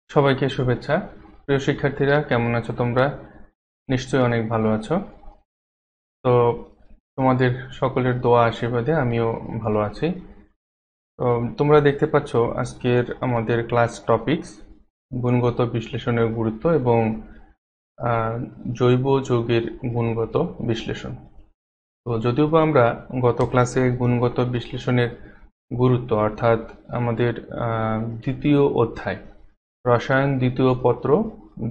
সবাইকে শুভেচ্ছা। প্রিয় শিক্ষার্থীরা, কেমন আছো তোমরা? নিশ্চয়ই অনেক ভালো আছো। তো তোমাদের সকলের দোয়া আশীর্বাদে আমিও ভালো আছি। তো তোমরা দেখতে পাচ্ছ আজকের আমাদের ক্লাস টপিকস গুণগত বিশ্লেষণের গুরুত্ব এবং আহ, জৈব যৌগের গুণগত বিশ্লেষণ। তো যদিও বা আমরা গত ক্লাসে গুণগত বিশ্লেষণের গুরুত্ব অর্থাৎ আমাদের দ্বিতীয় অধ্যায় রসায়ন দ্বিতীয় পত্র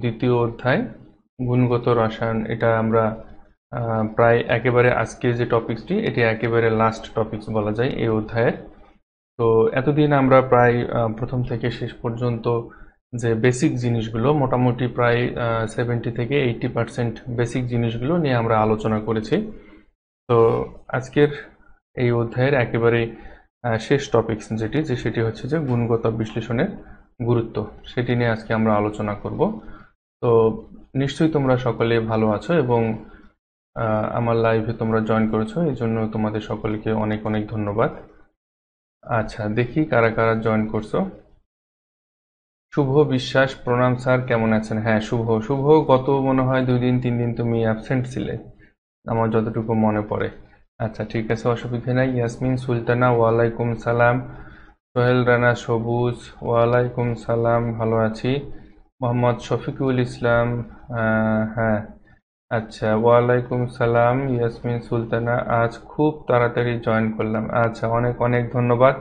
দ্বিতীয় অধ্যায় গুণগত রসায়ন, এটা আমরা প্রায় একেবারে আজকের যে টপিকসটি এটি একেবারে লাস্ট টপিকস বলা যায় এই অধ্যায়ের। তো এতদিন আমরা প্রায় প্রথম থেকে শেষ পর্যন্ত যে বেসিক জিনিসগুলো মোটামুটি প্রায় 70 থেকে 80% বেসিক জিনিসগুলো নিয়ে আমরা আলোচনা করেছি। তো আজকের এই অধ্যায়ের একেবারে শেষ টপিকস সেটি হচ্ছে যে গুণগত বিশ্লেষণের গুরুত্ব, সেটি নিয়ে আজকে আমরা আলোচনা করব। তো নিশ্চয়ই তোমরা সকলে ভালো আছো এবং আমার লাইভে তোমরা জয়েন করেছো, এই জন্য তোমাদের সকলকে অনেক অনেক ধন্যবাদ। আচ্ছা, দেখি কারা কারা জয়েন করছো। শুভ বিশ্বাস, প্রণাম স্যার, কেমন আছেন? হ্যাঁ, শুভ শুভ গত মনে হয় 2 দিন 3 দিন তুমি অ্যাবসেন্ট ছিলে আমার যতটুকু মনে পড়ে। আচ্ছা, ঠিক আছে, অসুবিধা নাই। ইয়াসমিন সুলতানা, ওয়ালাইকুম সালাম। সোহেল রানা সবুজ, ওয়ালাইকুম সালাম, ভালো আছি। মোহাম্মদ শফিকুল ইসলাম, হ্যাঁ, আচ্ছা, ওয়ালাইকুম সালাম ইয়াসমিন সুলতানা, আজ খুব তাড়াতাড়ি জয়েন করলাম। আচ্ছা, অনেক অনেক ধন্যবাদ।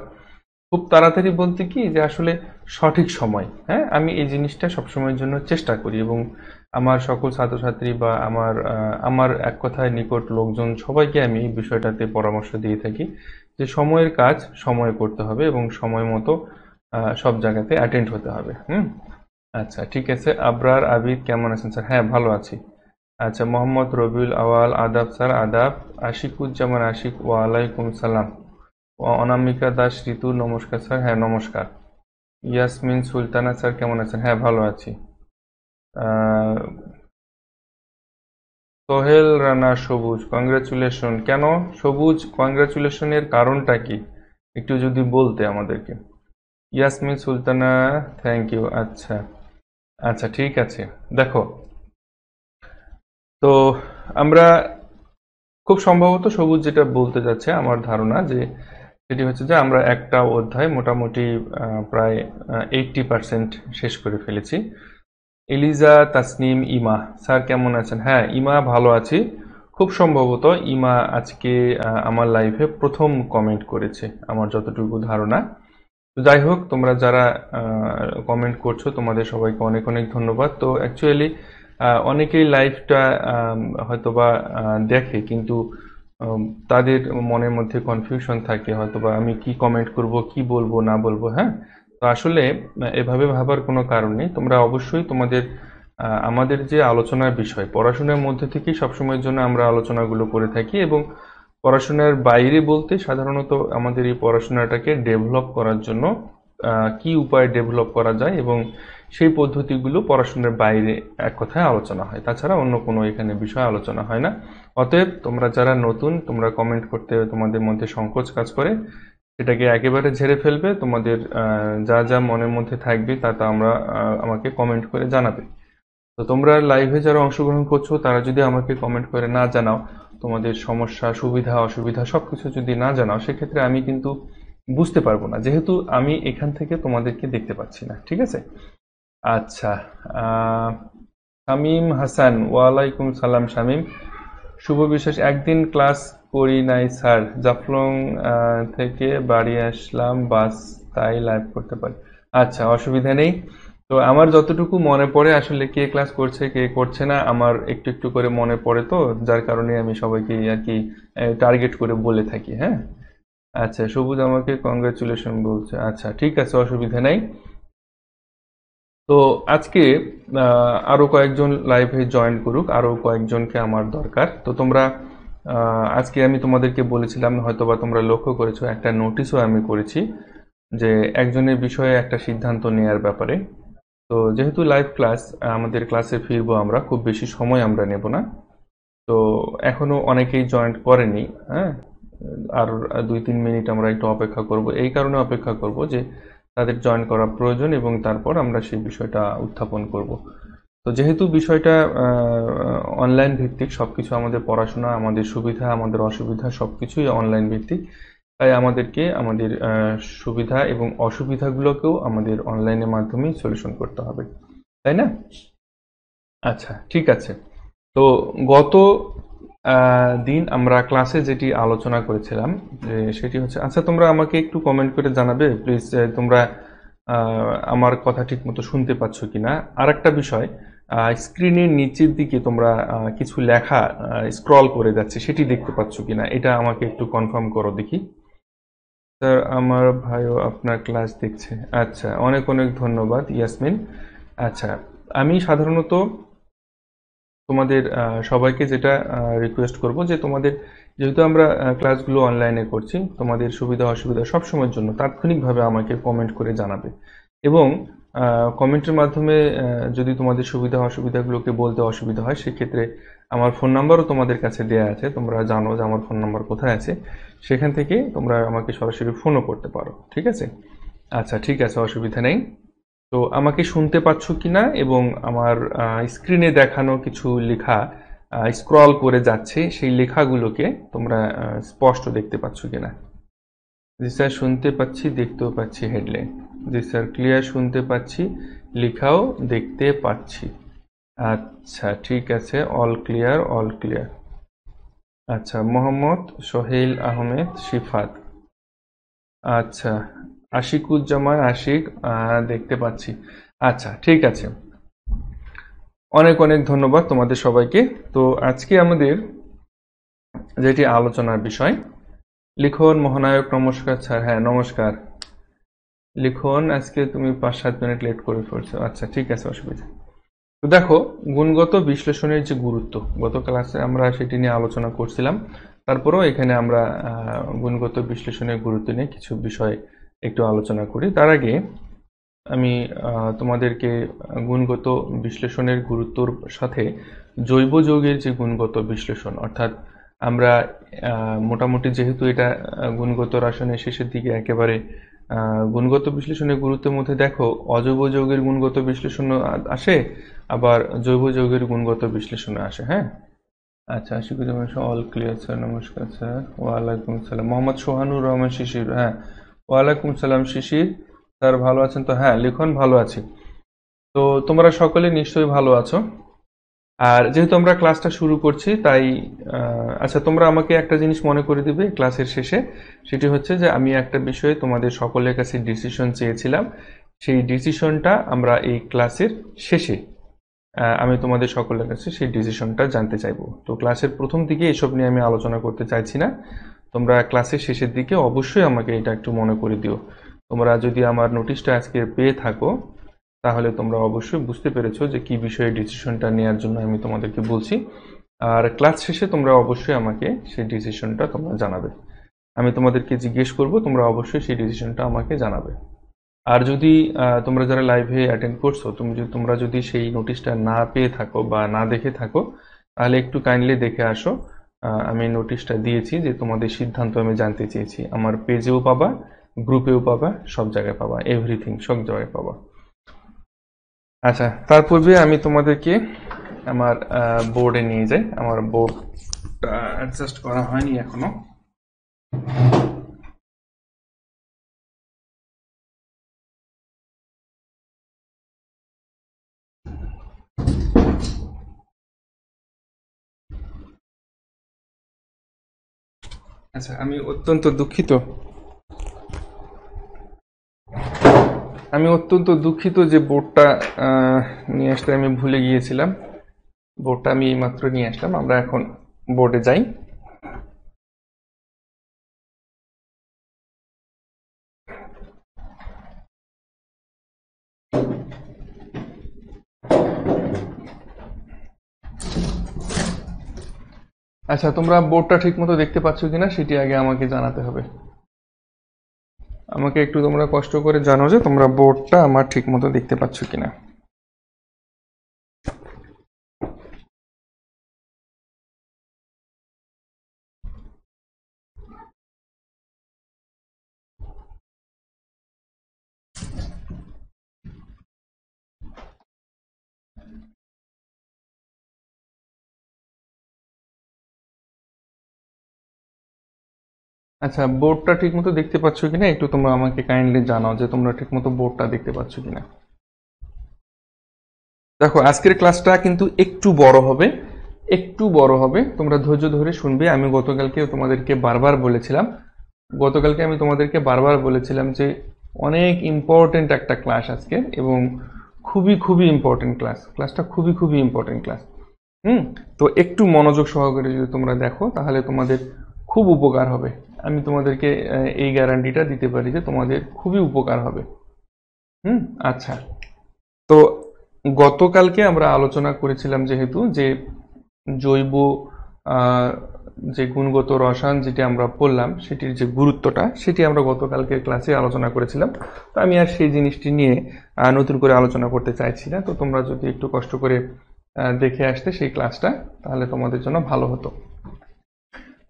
খুব তাড়াতাড়ি বলতে কি যে আসলে সঠিক সময়, হ্যাঁ, আমি এই জিনিসটা সবসময়ের জন্য চেষ্টা করি এবং আমার সকল ছাত্রছাত্রী বা আমার এক কথায় নিকট লোকজন সবাইকে আমি এই বিষয়টাতে পরামর্শ দিয়ে থাকি যে সময়ের কাজ সময়ে করতে হবে এবং সময় মতো সব জায়গাতে অ্যাটেন্ড হতে হবে। আচ্ছা, ঠিক আছে। আবরার আবিদ, কেমন আছেন স্যার? হ্যাঁ, ভালো আছি। আচ্ছা, মোহাম্মদ রবিউল আওয়াল, আদাব স্যার, আদাব। আশিকুজ্জামান আশিক, ওয়ালাইকুম সালাম। অনামিকা দাস ঋতু, নমস্কার স্যার। হ্যাঁ, নমস্কার। ইয়াসমিন সুলতানা স্যার, কেমন আছেন? হ্যাঁ, ভালো আছি। সোহেল রানা সবুজ, কংগ্রাচুলেশন। কেন সবুজ, কংগ্রাচুলেশনের কারণটা কি একটু যদি বলতে আমাদেরকে। Yasmin Sultana, thank you. আচ্ছা আচ্ছা, ঠিক আছে। দেখো, তো আমরা খুব সম্ভবত সবুজ যেটা বলতে যাচ্ছে আমার ধারণা যে সেটি হচ্ছে যে আমরা একটা অধ্যায় মোটামুটি প্রায় 80% শেষ করে ফেলেছি। এলিজা তাসনিম, ইমা স্যার কেমন আছেন? হ্যাঁ, ইমা ভালো আছি। খুব সম্ভবত ইমা আজকে আমার লাইভে প্রথম কমেন্ট করেছে আমার যতটুকু ধারণা। তো যাই হোক, তোমরা যারা কমেন্ট করছো তোমাদের সবাইকে অনেক অনেক ধন্যবাদ। তো অ্যাকচুয়ালি অনেকেই লাইভটা হয়তোবা দেখে, কিন্তু তাদের মনের মধ্যে কনফিউশন থাকে হয়তোবা আমি কি কমেন্ট করব, কি বলবো না বলবো। হ্যাঁ, তো আসলে এভাবে ভাবার কোনো কারণ নেই। তোমরা অবশ্যই তোমাদের আমাদের যে আলোচনার বিষয় পড়াশোনার মধ্যে থেকেই সবসময়ের জন্য আমরা আলোচনাগুলো করে থাকি এবং পড়াশোনার বাইরে বলতে সাধারণত আমাদের এই পড়াশোনাটাকে ডেভেলপ করার জন্য কি উপায়ে ডেভেলপ করা যায় এবং সেই পদ্ধতিগুলো পড়াশোনার বাইরে এক কথায় আলোচনা হয়, তাছাড়া অন্য কোনো এখানে বিষয় আলোচনা হয় না। অতএব তোমরা যারা নতুন, তোমরা কমেন্ট করতে তোমাদের মধ্যে সংকোচ কাজ করে, সেটাকে একেবারে ঝেড়ে ফেলবে। তোমাদের যা যা মনের মধ্যে থাকবে তা তা আমরা আমাকে কমেন্ট করে জানাবে। তো তোমরা লাইভে যারা অংশগ্রহণ করছো তারা যদি আমাকে কমেন্ট করে না জানাও, তোমাদের সমস্যা সুবিধা অসুবিধা সবকিছু যদি না জানাও, সেক্ষেত্রে আমি কিন্তু বুঝতে পারবো না, যেহেতু আমি এখান থেকে তোমাদেরকে দেখতে পাচ্ছি না। ঠিক আছে? আচ্ছা, শামীম হাসান, ওয়ালাইকুম সালাম শামীম। শুভ বিশ্বাস, একদিন ক্লাস করি নাই স্যার, জাফলং থেকে বাড়ি আসলাম বাস, তাই লাইভ করতে পারি। আচ্ছা, অসুবিধা নেই। তো আমার যতটুকু মনে পড়ে আসলে কে ক্লাস করছে কে করছে না আমার একটু একটু করে মনে পড়ে, তো যার কারণে আমি সবাইকে আর কি টার্গেট করে বলে থাকি। হ্যাঁ, আচ্ছা, সবুজ আমাকে কংগ্রাচুলেশন বলছে। আচ্ছা, ঠিক আছে, অসুবিধা নেই। তো আজকে আরো কয়েকজন লাইভে জয়েন করুক, আরো কয়েকজনকে আমার দরকার। তো তোমরা আজকে আমি তোমাদেরকে বলেছিলাম, হয়তোবা তোমরা লক্ষ্য করেছো, একটা নোটিশও আমি করেছি যে একজনের বিষয়ে একটা সিদ্ধান্ত নেয়ার ব্যাপারে। তো যেহেতু লাইভ ক্লাস, আমাদের ক্লাসে ফিরবো আমরা, খুব বেশি সময় আমরা নেব না। তো এখনো অনেকেই জয়েন করেনি। হ্যাঁ, আর 2-3 মিনিট আমরা একটু অপেক্ষা করব। এই কারণে অপেক্ষা করব যে তাদের জয়েন করা প্রয়োজন এবং তারপর আমরা সেই বিষয়টা উত্থাপন করব। তো যেহেতু বিষয়টা অনলাইন ভিত্তিক, সবকিছু আমাদের পড়াশোনা, আমাদের সুবিধা, আমাদের অসুবিধা সবকিছুই অনলাইন ভিত্তিক, তাই আমাদেরকে আমাদের সুবিধা এবং অসুবিধাগুলোকেও আমাদের অনলাইনের মাধ্যমেই সলিউশন করতে হবে, তাই না? আচ্ছা, ঠিক আছে। তো গত দিন আমরা ক্লাসে যেটি আলোচনা করেছিলাম যে সেটি হচ্ছে, আচ্ছা তোমরা আমাকে একটু কমেন্ট করে জানাবে প্লিজ, তোমরা আমার কথা ঠিক মতো শুনতে পাচ্ছ কিনা। আর একটা বিষয়, স্ক্রিনের নিচের দিকে তোমরা কিছু লেখা স্ক্রল করে যাচ্ছে, সেটি দেখতে পাচ্ছ কিনা, এটা আমাকে একটু কনফার্ম করো দেখি। স্যার আমার ভাইও আপনার ক্লাস দেখছে। আচ্ছা, অনেক অনেক ধন্যবাদ ইয়াসমিন। আচ্ছা, আমি সাধারণত তোমাদের সবাইকে যেটা রিকোয়েস্ট করব যে তোমাদের, যেহেতু আমরা ক্লাসগুলো অনলাইনে করছি, তোমাদের সুবিধা অসুবিধা সবসময়ের জন্য তাৎক্ষণিকভাবে আমাকে কমেন্ট করে জানাবে। এবং কমেন্টের মাধ্যমে যদি তোমাদের সুবিধা অসুবিধাগুলোকে বলতে অসুবিধা হয়, সেক্ষেত্রে আমার ফোন নাম্বারও তোমাদের কাছে দেয়া আছে, তোমরা জানো যে আমার ফোন নাম্বার কোথায় আছে, সেখান থেকে তোমরা আমাকে সরাসরি ফোনও করতে পারো, ঠিক আছে? আচ্ছা, ঠিক আছে, অসুবিধা নেই। তো আমাকে শুনতে পাচ্ছ কিনা এবং আমার স্ক্রিনে দেখানো কিছু লেখা স্ক্রল করে যাচ্ছে, সেই লেখাগুলোকে তোমরা স্পষ্ট দেখতে পাচ্ছ কিনা? জি স্যার, শুনতে পাচ্ছি, দেখতেও পাচ্ছি হেডলাইন। জি স্যার, ক্লিয়ার শুনতে পাচ্ছি, লেখাও দেখতে পাচ্ছি। আচ্ছা, ঠিক আছে, অল ক্লিয়ার, অল ক্লিয়ার। আচ্ছা, মোহাম্মদ সোহেল আহমেদ শিফাত। আচ্ছা, আশিকুজ্জামান আশিক, দেখতে পাচ্ছি। আচ্ছা, ঠিক আছে, অনেক অনেক ধন্যবাদ তোমাদের সবাইকে। তো আজকে আমাদের যেটি আলোচনার বিষয়, লিখন মহানায়ক, নমস্কার স্যার। হ্যাঁ, নমস্কার। লিখন আজকে তুমি 5-7 মিনিট লেট করে ফেলছো। আচ্ছা, ঠিক আছে, অসুবিধা। তো দেখো, গুণগত বিশ্লেষণের যে গুরুত্ব, গত ক্লাসে আমরা সেটি নিয়ে আলোচনা করছিলাম। তারপরেও এখানে আমরা গুণগত বিশ্লেষণের গুরুত্ব নিয়ে কিছু বিষয় একটু আলোচনা করি। তার আগে আমি তোমাদেরকে গুণগত বিশ্লেষণের গুরুত্বর সাথে জৈব যৌগের যে গুণগত বিশ্লেষণ, অর্থাৎ আমরা মোটামুটি যেহেতু এটা গুণগত রসায়নের শেষের দিকে একেবারে, গুণগত বিশ্লেষণের গুরুত্বের মধ্যে দেখো অজৈব যৌগের গুণগত বিশ্লেষণ আসে, আবার জৈব যৌগের গুণগত বিশ্লেষণে আসে। হ্যাঁ, আচ্ছা, আশিকুজ্জামান অল ক্লিয়ার স্যার, নমস্কার স্যার। ওয়ালাইকুম আসসালাম, মোহাম্মদ সোহানুর রহমান শিশির। হ্যাঁ, ওয়ালাইকুম সালাম শিশির স্যার, ভালো আছেন তো? হ্যাঁ, লিখন ভালো আছি। তো তোমরা সকলে নিশ্চয়ই ভালো আছো। আর যেহেতু আমরা ক্লাসটা শুরু করছি, তাই আচ্ছা, তোমরা আমাকে একটা জিনিস মনে করে দিবে ক্লাসের শেষে, সেটি হচ্ছে যে আমি একটা বিষয়ে তোমাদের সকলের কাছে ডিসিশন চেয়েছিলাম, সেই ডিসিশনটা আমরা এই ক্লাসের শেষে আমি তোমাদের সকলের কাছে সেই ডিসিশনটা জানতে চাইবো। তো ক্লাসের প্রথম দিকে এসব নিয়ে আমি আলোচনা করতে চাইছি না, তোমরা ক্লাসের শেষের দিকে অবশ্যই আমাকে এটা একটু মনে করে দিও। তোমরা যদি আমার নোটিশটা আজকে পেয়ে থাকো, তাহলে তোমরা অবশ্যই বুঝতে পেরেছো যে কি বিষয়ে ডিসিশনটা নেওয়ার জন্য আমি তোমাদেরকে বলছি। আর ক্লাস শেষে তোমরা অবশ্যই আমাকে সেই ডিসিশনটা তোমরা জানাবে। আমি তোমাদেরকে জিজ্ঞেস করব, তোমরা অবশ্যই সেই ডিসিশনটা আমাকে জানাবে। আর যদি তোমরা যারা লাইভে অ্যাটেন্ড করছো, তোমরা যদি সেই নোটিশটা না পেয়ে থাকো বা না দেখে থাকো, তাহলে একটু কাইন্ডলি দেখে আসো। আমি নোটিশটা দিয়েছি যে তোমাদের সিদ্ধান্ত আমি জানতে চেয়েছি, আমার পেজেও পাবা, গ্রুপেও পাবা, সব জায়গায় পাবা, এভরিথিং সব জায়গায় পাবা। আচ্ছা, তার পূর্বে আমি তোমাদেরকে আমার বোর্ডে নিয়ে যাই। আমার বোর্ডটা অ্যাডজাস্ট করা হয়নি এখনো। আচ্ছা, আমি অত্যন্ত দুঃখিত, যে বোর্ডটা নিয়ে আসতে আমি ভুলে গিয়েছিলাম। বোর্ডটা আমি এইমাত্র নিয়ে আসলাম, আমরা এখন বোর্ডে যাই। আচ্ছা, তোমরা বোর্ডটা ঠিক মতো দেখতে পাচ্ছ কিনা সেটি আগে আমাকে জানাতে হবে। আমাকে একটু তোমরা কষ্ট করে জানো যে তোমরা বোর্ডটা আমার ঠিক মতো দেখতে পাচ্ছ কিনা। আচ্ছা, বোর্ডটা ঠিকমতো দেখতে পাচ্ছ কিনা একটু তোমরা আমাকে কাইন্ডলি জানাও যে তোমরা ঠিকমতো বোর্ডটা দেখতে পাচ্ছ কিনা। দেখো, আজকের ক্লাসটা কিন্তু একটু বড় হবে, তোমরা ধৈর্য ধরে শুনবে। আমি গতকালকে তোমাদেরকে বারবার বলেছিলাম যে অনেক ইম্পর্টেন্ট একটা ক্লাস আজকের, এবং খুবই খুবই ইম্পর্টেন্ট ক্লাসটা খুবই খুবই ইম্পর্টেন্ট ক্লাস। তো একটু মনোযোগ সহকারে যদি তোমরা দেখো তাহলে তোমাদের খুব উপকার হবে। আমি তোমাদেরকে এই গ্যারান্টিটা দিতে পারি যে তোমাদের খুবই উপকার হবে। আচ্ছা, তো গতকালকে আমরা আলোচনা করেছিলাম যেহেতু যে জৈব যে গুণগত রসায়ন যেটি আমরা পড়লাম সেটির যে গুরুত্বটা সেটি আমরা গতকালকে ক্লাসে আলোচনা করেছিলাম। তো আমি আর সেই জিনিসটি নিয়ে নতুন করে আলোচনা করতে চাইছি না। তো তোমরা যদি একটু কষ্ট করে দেখে আসতে সেই ক্লাসটা, তাহলে তোমাদের জন্য ভালো হতো।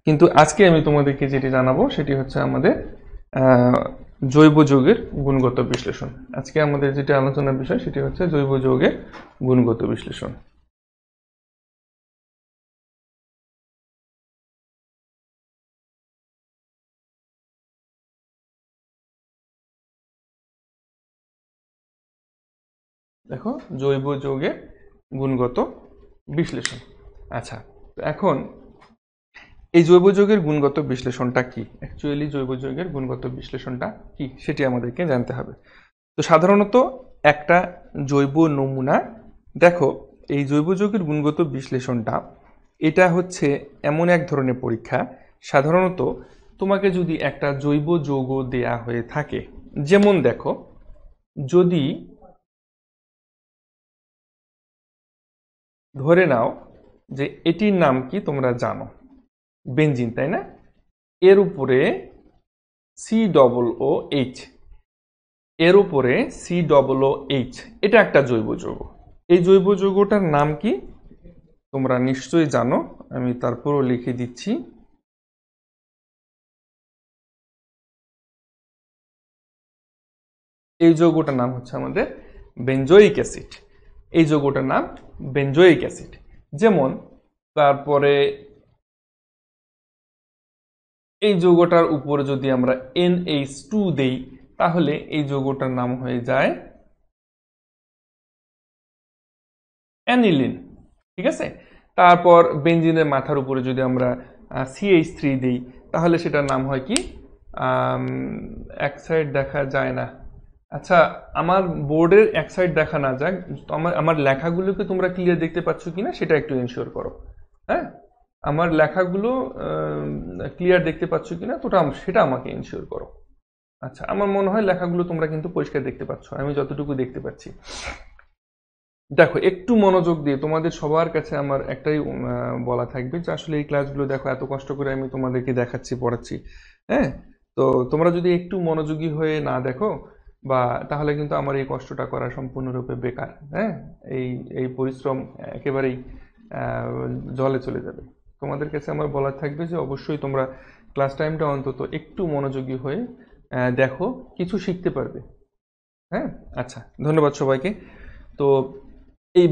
কিন্তু আজকে আমি তোমাদেরকে যেটি জানাবো সেটি হচ্ছে আমাদের জৈব যৌগের গুণগত বিশ্লেষণ। আজকে আমাদের যেটি আলোচনার বিষয় সেটি হচ্ছে জৈব যৌগের গুণগত বিশ্লেষণ। দেখো, জৈব যৌগের গুণগত বিশ্লেষণ। আচ্ছা, এখন এই জৈব যৌগের গুণগত বিশ্লেষণটা কি, অ্যাকচুয়ালি জৈব যৌগের গুণগত বিশ্লেষণটা কি সেটি আমাদেরকে জানতে হবে। তো সাধারণত একটা জৈব নমুনা, দেখো এই জৈব যৌগের গুণগত বিশ্লেষণটা এটা হচ্ছে এমন এক ধরনের পরীক্ষা। সাধারণত তোমাকে যদি একটা জৈব যৌগ দেয়া হয়ে থাকে, যেমন দেখো যদি ধরে নাও যে এটির নাম কি তোমরা জানো, বেনজিন, তাই না? এর উপরে COOH, এর উপরে COOH, এটা একটা জৈব যৌগ। এই জৈব যৌগটার নাম কি তোমরা নিশ্চয়ই জানো, আমি তারপরও লিখে দিচ্ছি। এই যৌগটার নাম হচ্ছে আমাদের বেনজোইক অ্যাসিড। এই যৌগটার নাম বেনজোইক অ্যাসিড। যেমন তারপরে এই যৌগটার উপরে যদি আমরা NH2 দেই তাহলে এই যৌগটার নাম হয়ে যায় অ্যানিলিন। ঠিক আছে? তারপর বেনজিনের মাথার উপরে যদি আমরা CH3 দেই তাহলে সেটার নাম হয় কি, এক সাইড দেখা যায় না। আচ্ছা, আমার বোর্ডের এক সাইড দেখা না যাক, আমার লেখাগুলোকে তোমরা ক্লিয়ার দেখতে পাচ্ছ কিনা সেটা একটু এনশিওর করো। হ্যাঁ, আমার লেখাগুলো ক্লিয়ার দেখতে পাচ্ছ কিনা সেটা আমাকে এনশিওর করো। আচ্ছা, আমার মনে হয় লেখাগুলো তোমরা কিন্তু পরিষ্কার দেখতে পাচ্ছ, আমি যতটুকু দেখতে পাচ্ছি। দেখো, একটু মনোযোগ দিয়ে, তোমাদের সবার কাছে আমার একটাই বলা থাকবে যে আসলে এই ক্লাসগুলো দেখো এত কষ্ট করে আমি তোমাদেরকে দেখাচ্ছি, পড়াচ্ছি। হ্যাঁ, তো তোমরা যদি একটু মনোযোগী হয়ে না দেখো বা তাহলে কিন্তু আমার এই কষ্টটা করা সম্পূর্ণরূপে বেকার। হ্যাঁ, এই এই পরিশ্রম একেবারেই জলে চলে যাবে। তোমাদের কাছে আমার বলার থাকবে যে অবশ্যই তোমরা ক্লাস টাইমটা অন্তত একটু মনোযোগী হয়ে দেখো, কিছু শিখতে পারবে। হ্যাঁ, আচ্ছা, ধন্যবাদ সবাইকে। তো এই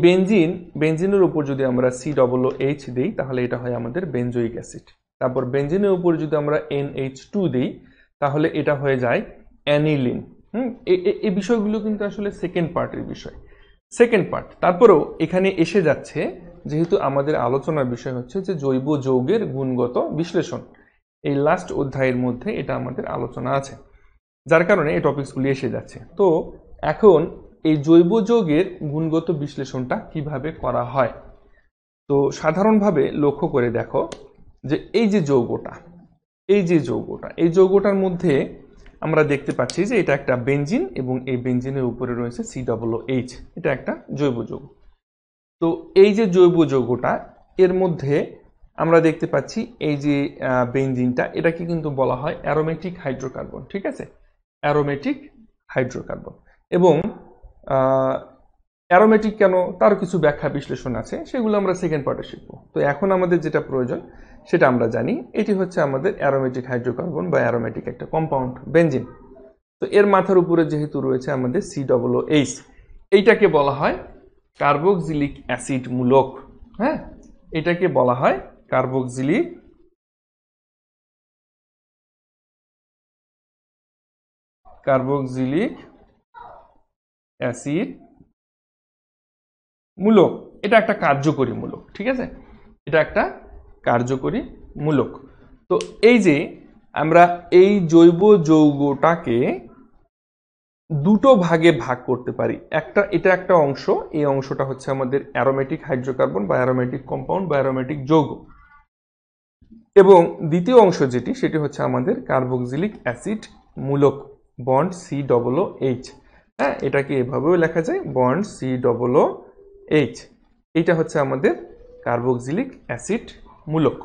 বেনজিনের উপর যদি আমরা COOH দিই তাহলে এটা হয় আমাদের বেনজোইক অ্যাসিড। তারপর বেনজিনের উপর যদি আমরা NH2 দিই তাহলে এটা হয়ে যায় অ্যানিলিন। এই বিষয়গুলো কিন্তু আসলে সেকেন্ড পার্টের বিষয়, সেকেন্ড পার্ট। তারপরেও এখানে এসে যাচ্ছে, যেহেতু আমাদের আলোচনার বিষয় হচ্ছে যে জৈব যৌগের গুণগত বিশ্লেষণ, এই লাস্ট অধ্যায়ের মধ্যে এটা আমাদের আলোচনা আছে, যার কারণে এই টপিকসগুলি এসে যাচ্ছে। তো এখন এই জৈব যৌগের গুণগত বিশ্লেষণটা কিভাবে করা হয়, তো সাধারণভাবে লক্ষ্য করে দেখো যে এই যৌগটার মধ্যে আমরা দেখতে পাচ্ছি যে এটা একটা বেনজিন এবং এই বেনজিনের উপরে রয়েছে COOH, এটা একটা জৈব যৌগ। তো এই যে জৈব যৌগটা, এর মধ্যে আমরা দেখতে পাচ্ছি এই যে বেনজিনটা, এটাকে কিন্তু বলা হয় অ্যারোমেটিক হাইড্রোকার্বন। ঠিক আছে, অ্যারোমেটিক হাইড্রোকার্বন। এবং অ্যারোমেটিক কেন তারও কিছু ব্যাখ্যা বিশ্লেষণ আছে, সেগুলো আমরা সেকেন্ড পার্টে শিখবো। তো এখন আমাদের যেটা প্রয়োজন সেটা আমরা জানি, এটি হচ্ছে আমাদের অ্যারোমেটিক হাইড্রোকার্বন বা অ্যারোমেটিক একটা কম্পাউন্ড বেনজিন। তো এর মাথার উপরে যেহেতু রয়েছে আমাদের COOH, এইটাকে বলা হয় কার্বক্সিলিক অ্যাসিড মূলক। হ্যাঁ, এটাকে বলা হয় কার্বক্সিলিক কার্বক্সিলিক অ্যাসিড মূলক। এটা একটা কার্যকরী মূলক, ঠিক আছে, এটা একটা কার্যকরী মূলক। তো এই যে আমরা এই জৈব যৌগটাকে দুটো ভাগে ভাগ করতে পারি। এটা একটা অংশ, এই অংশটা হচ্ছে আমাদের অ্যারোমেটিক হাইড্রোকার্বন বা অ্যারোমেটিক কম্পাউন্ড বা অ্যারোমেটিক যৌগ, এবং দ্বিতীয় অংশ যেটি সেটি হচ্ছে আমাদের কার্বক্সিলিক অ্যাসিড মূলক বন্ড COOH। হ্যাঁ, এটাকে এভাবেও লেখা যায় বন্ড COOH। এইটা হচ্ছে আমাদের কার্বক্সিলিক অ্যাসিড মূলক।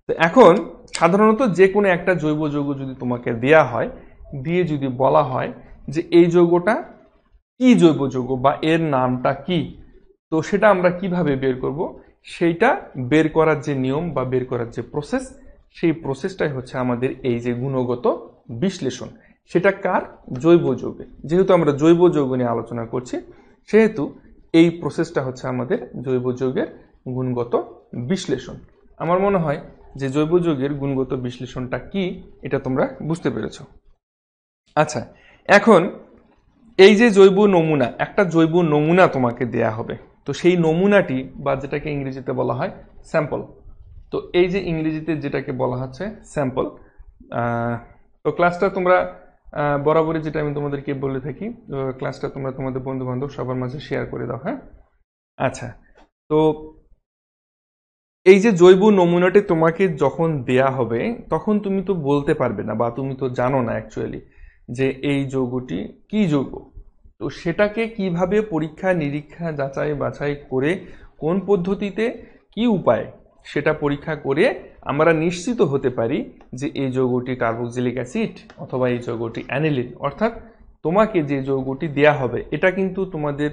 তো এখন সাধারণত যে কোনো একটা জৈব যৌগ যদি তোমাকে দেয়া হয়, দিয়ে যদি বলা হয় যে এই যৌগটা কি জৈব যৌগ বা এর নামটা কি, তো সেটা আমরা কিভাবে বের করব, সেইটা বের করার যে নিয়ম বা বের করার যে প্রসেস, সেই প্রসেসটাই হচ্ছে আমাদের এই যে গুণগত বিশ্লেষণ। সেটা কার? জৈব যৌগে। যেহেতু আমরা জৈব যৌগ নিয়ে আলোচনা করছি, সেহেতু এই প্রসেসটা হচ্ছে আমাদের জৈব যৌগের গুণগত বিশ্লেষণ। আমার মনে হয় যে জৈব যৌগের গুণগত বিশ্লেষণটা কি এটা তোমরা বুঝতে পেরেছ। আচ্ছা, এখন এই যে জৈব নমুনা, একটা জৈব নমুনা তোমাকে দেয়া হবে, তো সেই নমুনাটি বা যেটাকে ইংরেজিতে বলা হয় স্যাম্পল, তো এই যে ইংরেজিতে যেটাকে বলা হচ্ছে স্যাম্পল, তো ক্লাসটা তোমরা বরাবরই যেটা আমি তোমাদেরকে বলে থাকি, ক্লাসটা তোমরা তোমাদের বন্ধু বান্ধব সবার মাঝে শেয়ার করে দাও। হ্যাঁ, আচ্ছা, তো এই যে জৈব নমুনাটি তোমাকে যখন দেয়া হবে তখন তুমি তো বলতে পারবে না বা তুমি তো জানো না অ্যাকচুয়ালি যে এই যৌগটি কি যৌগ। তো সেটাকে কিভাবে পরীক্ষা নিরীক্ষা যাচাই বাছাই করে কোন পদ্ধতিতে কি উপায় সেটা পরীক্ষা করে আমরা নিশ্চিত হতে পারি যে এই যৌগটি কার্বক্সিলিক অ্যাসিড অথবা এই যৌগটি অ্যানিলিন। অর্থাৎ তোমাকে যে যৌগটি দেয়া হবে এটা কিন্তু তোমাদের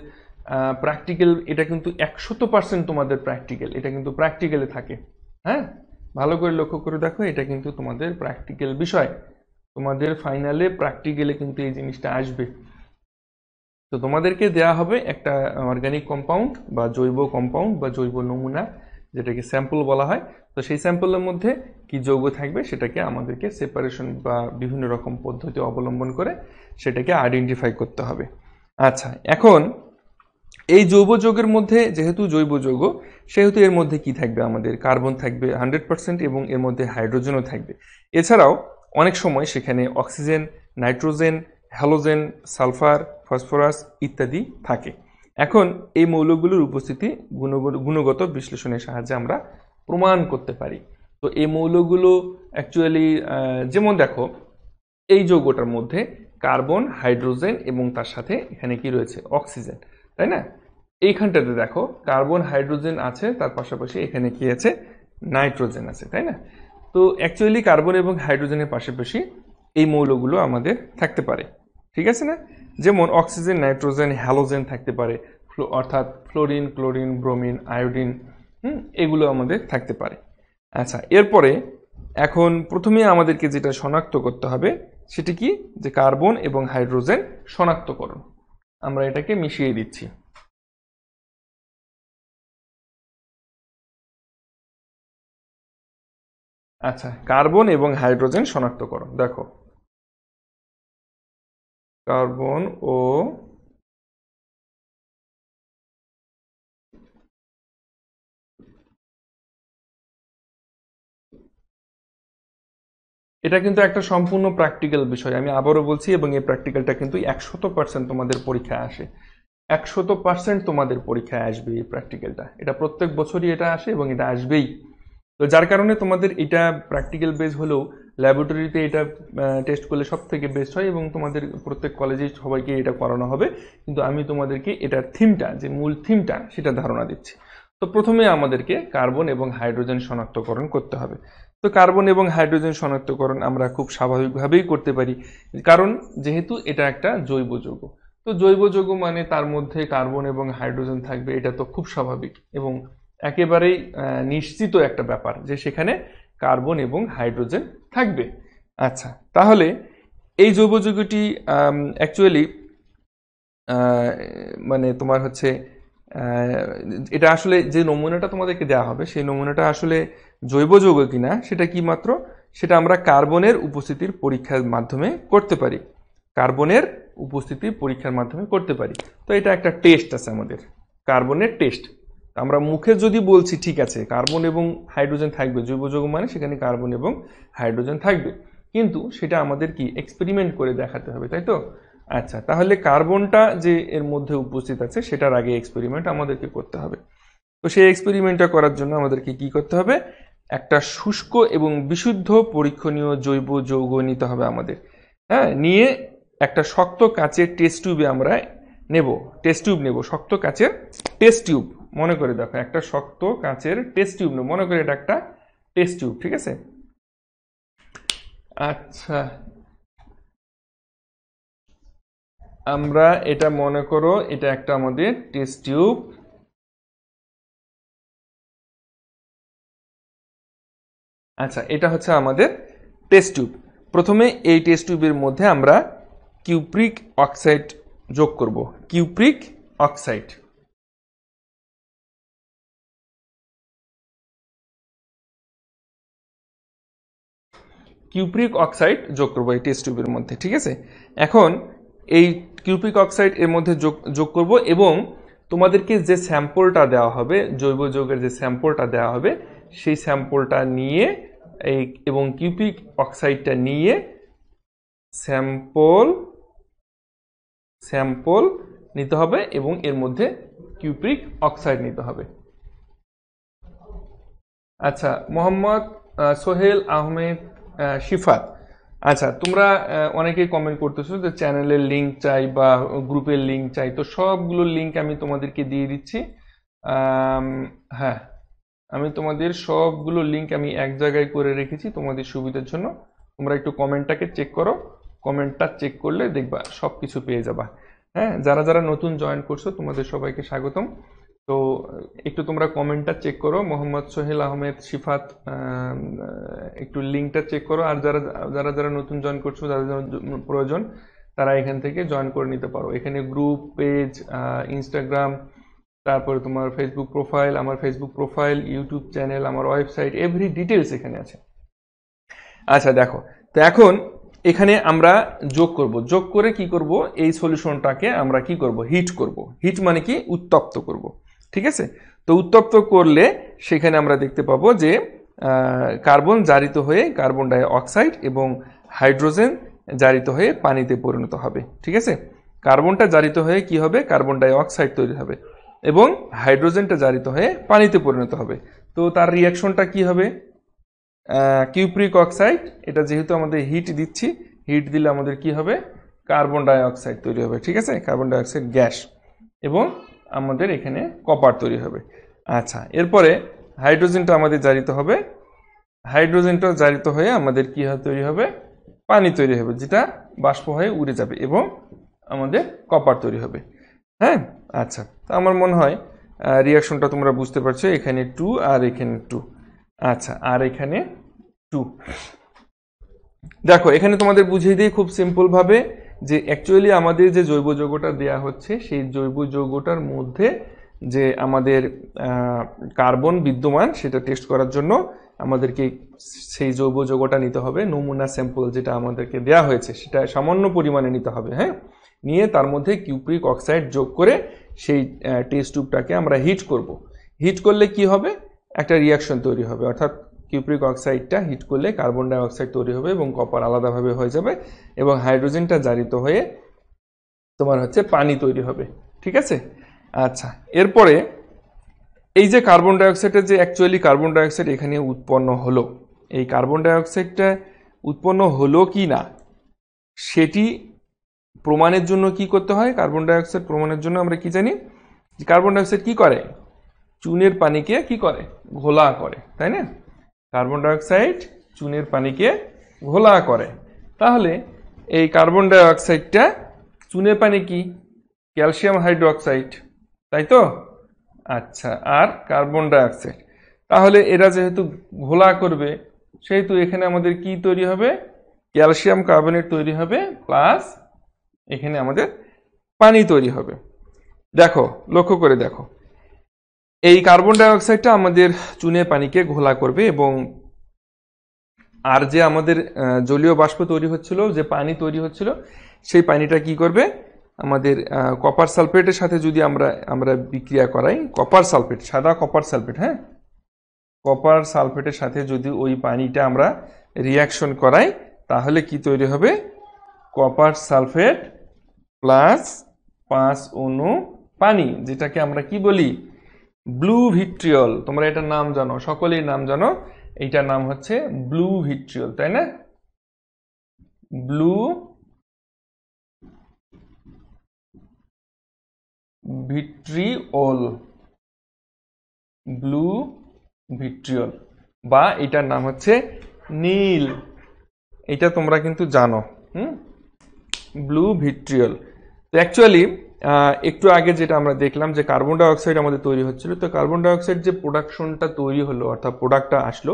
প্র্যাকটিক্যাল, এটা কিন্তু 100% তোমাদের প্র্যাকটিক্যাল, এটা কিন্তু প্র্যাকটিক্যালে থাকে। হ্যাঁ, ভালো করে লক্ষ্য করে দেখো, এটা কিন্তু তোমাদের প্র্যাকটিক্যাল বিষয়, তোমাদের ফাইনালে প্র্যাকটিক্যালে কিন্তু এই জিনিসটা আসবে। তো তোমাদেরকে দেয়া হবে একটা অর্গানিক কম্পাউন্ড বা জৈব কম্পাউন্ড বা জৈব নমুনা, যেটাকে স্যাম্পল বলা হয়। তো সেই স্যাম্পলের মধ্যে কি যৌগ থাকবে সেটাকে আমাদেরকে সেপারেশন বা বিভিন্ন রকম পদ্ধতি অবলম্বন করে সেটাকে আইডেন্টিফাই করতে হবে। আচ্ছা, এখন এই জৈব যৌগের মধ্যে যেহেতু জৈব যৌগ, সেহেতু এর মধ্যে কি থাকবে, আমাদের কার্বন থাকবে 100% এবং এর মধ্যে হাইড্রোজেনও থাকবে। এছাড়াও অনেক সময় সেখানে oxygen, nitrogen, halogen, sulphur, phosphorus ইত্যাদি থাকে। এখন এই মৌলগুলোর উপস্থিতি গুণগত বিশ্লেষণের সাহায্যে আমরা প্রমাণ করতে পারি। তো এই মৌলগুলো অ্যাকচুয়ালি যেমন দেখো, এই যৌগটার মধ্যে কার্বন, হাইড্রোজেন এবং তার সাথে এখানে কি রয়েছে, অক্সিজেন, তাই না? এইখানটাতে দেখো কার্বন হাইড্রোজেন আছে, তার পাশাপাশি এখানে কি আছে, নাইট্রোজেন আছে, তাই না? তো অ্যাকচুয়ালি কার্বন এবং হাইড্রোজেনের পাশাপাশি এই মৌলগুলো আমাদের থাকতে পারে, ঠিক আছে না? যেমন অক্সিজেন, নাইট্রোজেন, হ্যালোজেন থাকতে পারে, অর্থাৎ ফ্লোরিন, ক্লোরিন, ব্রোমিন, আয়োডিন, এগুলো আমাদের থাকতে পারে। আচ্ছা, এরপরে এখন প্রথমে আমাদেরকে যেটা শনাক্ত করতে হবে সেটি কি, যে কার্বন এবং হাইড্রোজেন শনাক্তকরণ। আমরা এটাকে মিশিয়ে দিচ্ছি। আচ্ছা, কার্বন এবং হাইড্রোজেন শনাক্তকরণ, দেখো কার্বন ও এটা কিন্তু একটা সম্পূর্ণ প্র্যাকটিক্যাল বিষয়, আমি আবারও বলছি, এবং এই প্র্যাকটিক্যালটা কিন্তু 100% তোমাদের পরীক্ষায় আসে, 100% তোমাদের পরীক্ষায় আসবে এই প্র্যাকটিক্যালটা। এটা প্রত্যেক বছরই এটা আসে এবং এটা আসবেই। তো যার কারণে তোমাদের এটা প্র্যাকটিক্যাল বেস হলেও ল্যাবরেটরিতে এটা টেস্ট করলে সব থেকে বেস্ট হয় এবং তোমাদের প্রত্যেক কলেজে সবাইকে এটা করানো হবে। কিন্তু আমি তোমাদেরকে এটার থিমটা, যে মূল থিমটা, সেটা ধারণা দিচ্ছি। তো প্রথমে আমাদেরকে কার্বন এবং হাইড্রোজেন শনাক্তকরণ করতে হবে। তো কার্বন এবং হাইড্রোজেন শনাক্তকরণ আমরা খুব স্বাভাবিকভাবেই করতে পারি, কারণ যেহেতু এটা একটা জৈব যৌগ। তো জৈব যৌগ মানে তার মধ্যে কার্বন এবং হাইড্রোজেন থাকবে, এটা তো খুব স্বাভাবিক এবং একেবারেই নিশ্চিত একটা ব্যাপার যে সেখানে কার্বন এবং হাইড্রোজেন থাকবে। আচ্ছা, তাহলে এই জৈব যৌগটি অ্যাকচুয়ালি মানে তোমার হচ্ছে এটা আসলে যে নমুনাটা তোমাদেরকে দেওয়া হবে সেই নমুনাটা আসলে জৈব যৌগ কিনা সেটা কি মাত্র সেটা আমরা কার্বনের উপস্থিতির পরীক্ষার মাধ্যমে করতে পারি। কার্বনের উপস্থিতি পরীক্ষার মাধ্যমে করতে পারি। তো এটা একটা টেস্ট আছে আমাদের, কার্বনের টেস্ট। আমরা মুখে যদি বলছি ঠিক আছে কার্বন এবং হাইড্রোজেন থাকবে, জৈব যৌগ মানে সেখানে কার্বন এবং হাইড্রোজেন থাকবে, কিন্তু সেটা আমাদের কি এক্সপেরিমেন্ট করে দেখাতে হবে, তাই তো? আচ্ছা, তাহলে কার্বনটা যে এর মধ্যে উপস্থিত আছে সেটার আগে এক্সপেরিমেন্ট আমাদেরকে করতে হবে। তো সেই এক্সপেরিমেন্টটা করার জন্য আমাদেরকে কি করতে হবে, একটা শুষ্ক এবং বিশুদ্ধ পরীক্ষণীয় জৈব যৌগ নিতে হবে আমাদের। হ্যাঁ, নিয়ে একটা শক্ত কাচের টেস্ট টিউবে আমরা নেব, টেস্ট টিউব নেব, শক্ত কাচের টেস্ট টিউব। মনে করে দেখো, একটা শক্ত কাচের টেস্ট টিউব নেব, মনে করে এটা একটা টেস্ট টিউব, ঠিক আছে? আচ্ছা, আমরা এটা মনে করো এটা একটা আমাদের টেস্ট টিউব। আচ্ছা, এটা হচ্ছে আমাদের টেস্ট টিউব। প্রথমে এই টেস্ট টিউবের মধ্যে আমরা কিউপ্রিক অক্সাইড যোগ করব, কিউপ্রিক অক্সাইড। কিউপ্রিক অক্সাইড যোগ করব এই টেস্ট টিউবের মধ্যে, ঠিক আছে? এখন এই কিউপ্রিক অক্সাইড এর মধ্যে যোগ করব, এবং তোমাদেরকে যে স্যাম্পলটা দেওয়া হবে, জৈব যৌগের যে স্যাম্পলটা দেওয়া হবে, সেই স্যাম্পলটা নিয়ে এবং কিউপ্রিক অক্সাইডটা নিয়ে স্যাম্পল নিতে হবে এবং এর মধ্যে কিউপ্রিক অক্সাইড নিতে হবে। আচ্ছা, মোহাম্মদ সোহেল আহমেদ শিফাত, আচ্ছা তোমরা অনেকেই কমেন্ট করতেছো যে চ্যানেলের লিঙ্ক চাই বা গ্রুপের লিঙ্ক চাই, তো সবগুলোর লিঙ্ক আমি তোমাদেরকে দিয়ে দিচ্ছি। হ্যাঁ, আমি তোমাদের সবগুলো লিঙ্ক আমি এক জায়গায় করে রেখেছি তোমাদের সুবিধার জন্য। তোমরা একটু কমেন্টটাকে চেক করো, কমেন্টটা চেক করলে দেখবা সব কিছু পেয়ে যাবা। হ্যাঁ, যারা যারা নতুন জয়েন করছো তোমাদের সবাইকে স্বাগতম। তো একটু তোমরা কমেন্টটা চেক করো, মোহাম্মদ সোহেল আহমেদ শিফাত, একটু লিঙ্কটা চেক করো। আর যারা যারা যারা নতুন জয়েন করছো, যাদের প্রয়োজন তারা এখান থেকে জয়েন করে নিতে পারো। এখানে গ্রুপ, পেজ, ইনস্টাগ্রাম, তারপরে তোমার ফেসবুক প্রোফাইল, আমার ফেসবুক প্রোফাইল, ইউটিউব চ্যানেল, আমার ওয়েবসাইট, এভরি ডিটেলস এখানে আছে। আচ্ছা দেখো, তো এখন এখানে আমরা যোগ করে কি করব, এই সলিউশনটাকে আমরা কি করব, হিট করব। হিট মানে কি, উত্তপ্ত করব, ঠিক আছে? তো উত্তপ্ত করলে সেখানে আমরা দেখতে পাবো যে কার্বন জারিত হয়ে কার্বন ডাই অক্সাইড এবং হাইড্রোজেন জারিত হয়ে পানিতে পরিণত হবে, ঠিক আছে? কার্বনটা জারিত হয়ে কি হবে, কার্বন ডাই অক্সাইড তৈরি হবে এবং হাইড্রোজেনটা জারিত হয়ে পানিতে পরিণত হবে। তো তার রিয়াকশনটা কি হবে, কিউপ্রিক অক্সাইড, এটা যেহেতু আমাদের হিট দিচ্ছি, হিট দিলে আমাদের কি হবে, কার্বন ডাই অক্সাইড তৈরি হবে, ঠিক আছে? কার্বন ডাই অক্সাইড গ্যাস, এবং আমাদের এখানে কপার তৈরি হবে। আচ্ছা, এরপরে হাইড্রোজেনটা আমাদের জারিত হবে, হাইড্রোজেনটা জারিত হয়ে আমাদের কি তৈরি হবে, পানি তৈরি হবে, যেটা বাষ্প হয়ে উড়ে যাবে এবং আমাদের কপার তৈরি হবে। হ্যাঁ, আচ্ছা, তো আমার মনে হয় রিয়াকশনটা তোমরা বুঝতে পারছো। এখানে 2 আর এখানে 2, আচ্ছা, আর এখানে 2। দেখো এখানে তোমাদের বুঝিয়ে দিই খুব সিম্পল ভাবে যে অ্যাকচুয়ালি আমাদের যে জৈব যৌগটা দেয়া হচ্ছে, সেই জৈব যৌগটার মধ্যে যে আমাদের কার্বন বিদ্যমান সেটা টেস্ট করার জন্য আমাদেরকে সেই জৈব যৌগটা নিতে হবে, নমুনা স্যাম্পল যেটা আমাদেরকে দেয়া হয়েছে সেটা সামান্য পরিমাণে নিতে হবে। হ্যাঁ, নিয়ে তার মধ্যে কিউপ্রিক অক্সাইড যোগ করে সেই টেস্ট টিউবটাকে আমরা হিট করব। হিট করলে কি হবে, একটা রিয়াকশন তৈরি হবে, অর্থাৎ কিউপ্রিক অক্সাইডটা হিট করলে কার্বন ডাই অক্সাইড তৈরি হবে এবং কপার আলাদাভাবে হয়ে যাবে এবং হাইড্রোজেনটা জারিত হয়ে তোমার হচ্ছে পানি তৈরি হবে, ঠিক আছে? আচ্ছা, এরপরে এই যে কার্বন ডাই অক্সাইডের যে অ্যাকচুয়ালি কার্বন ডাই অক্সাইড এখানে উৎপন্ন হলো, এই কার্বন ডাই অক্সাইডটা উৎপন্ন হলো কি না সেটি প্রমাণের জন্য কি করতে হয়, কার্বন ডাই অক্সাইড প্রমাণের জন্য আমরা কি জানি, কার্বন ডাই অক্সাইড কি করে, চুনের পানিকে কি করে, ঘোলা করে, তাই না? কার্বন ডাই অক্সাইড চুনের পানিকে ঘোলা করে। তাহলে এই কার্বন ডাই অক্সাইডটা চুনের পানি কি, ক্যালসিয়াম হাইড্রোক্সাইড, তাই তো? আচ্ছা, আর কার্বন ডাই অক্সাইড, তাহলে এরা যেহেতু ঘোলা করবে সেহেতু এখানে আমাদের কি তৈরি হবে, ক্যালসিয়াম কার্বনেট তৈরি হবে, প্লাস এখানে আমাদের পানি তৈরি হবে। দেখো, লক্ষ্য করে দেখো, এই কার্বন ডাই অক্সাইডটা আমাদের চুনের পানিকে ঘোলা করবে এবং আর যে আমাদের জলীয় বাষ্প তৈরি হচ্ছিল, যে পানি তৈরি হচ্ছিল, সেই পানিটা কি করবে, আমাদের কপার সালফেটের সাথে যদি আমরা বিক্রিয়া করাই, কপার সালফেট, সাদা কপার সালফেট, হ্যাঁ, কপার সালফেটের সাথে যদি ওই পানিটা আমরা রিয়াকশন করাই, তাহলে কি তৈরি হবে, কপার সালফেট প্লাস 5 অণু পানি, যেটাকে আমরা কি বলি, ব্লু ভিট্রিয়ল। তোমরা এটার নাম জানো, সকলেই নাম জানো, এইটার নাম হচ্ছে ব্লু ভিট্রিয়ল, তাই না? ব্লু ভিট্রিওল, ব্লু ভিট্রিয়ল, বা এটার নাম হচ্ছে নীল, এটা তোমরা কিন্তু জানো, ব্লু ভিট্রিয়ল। তো অ্যাকচুয়ালি একটু আগে যেটা আমরা দেখলাম যে কার্বন ডাই অক্সাইড আমাদের তৈরি হচ্ছিল, তো কার্বন ডাই অক্সাইড যে প্রোডাকশনটা তৈরি হলো, অর্থাৎ প্রোডাক্টটা আসলো,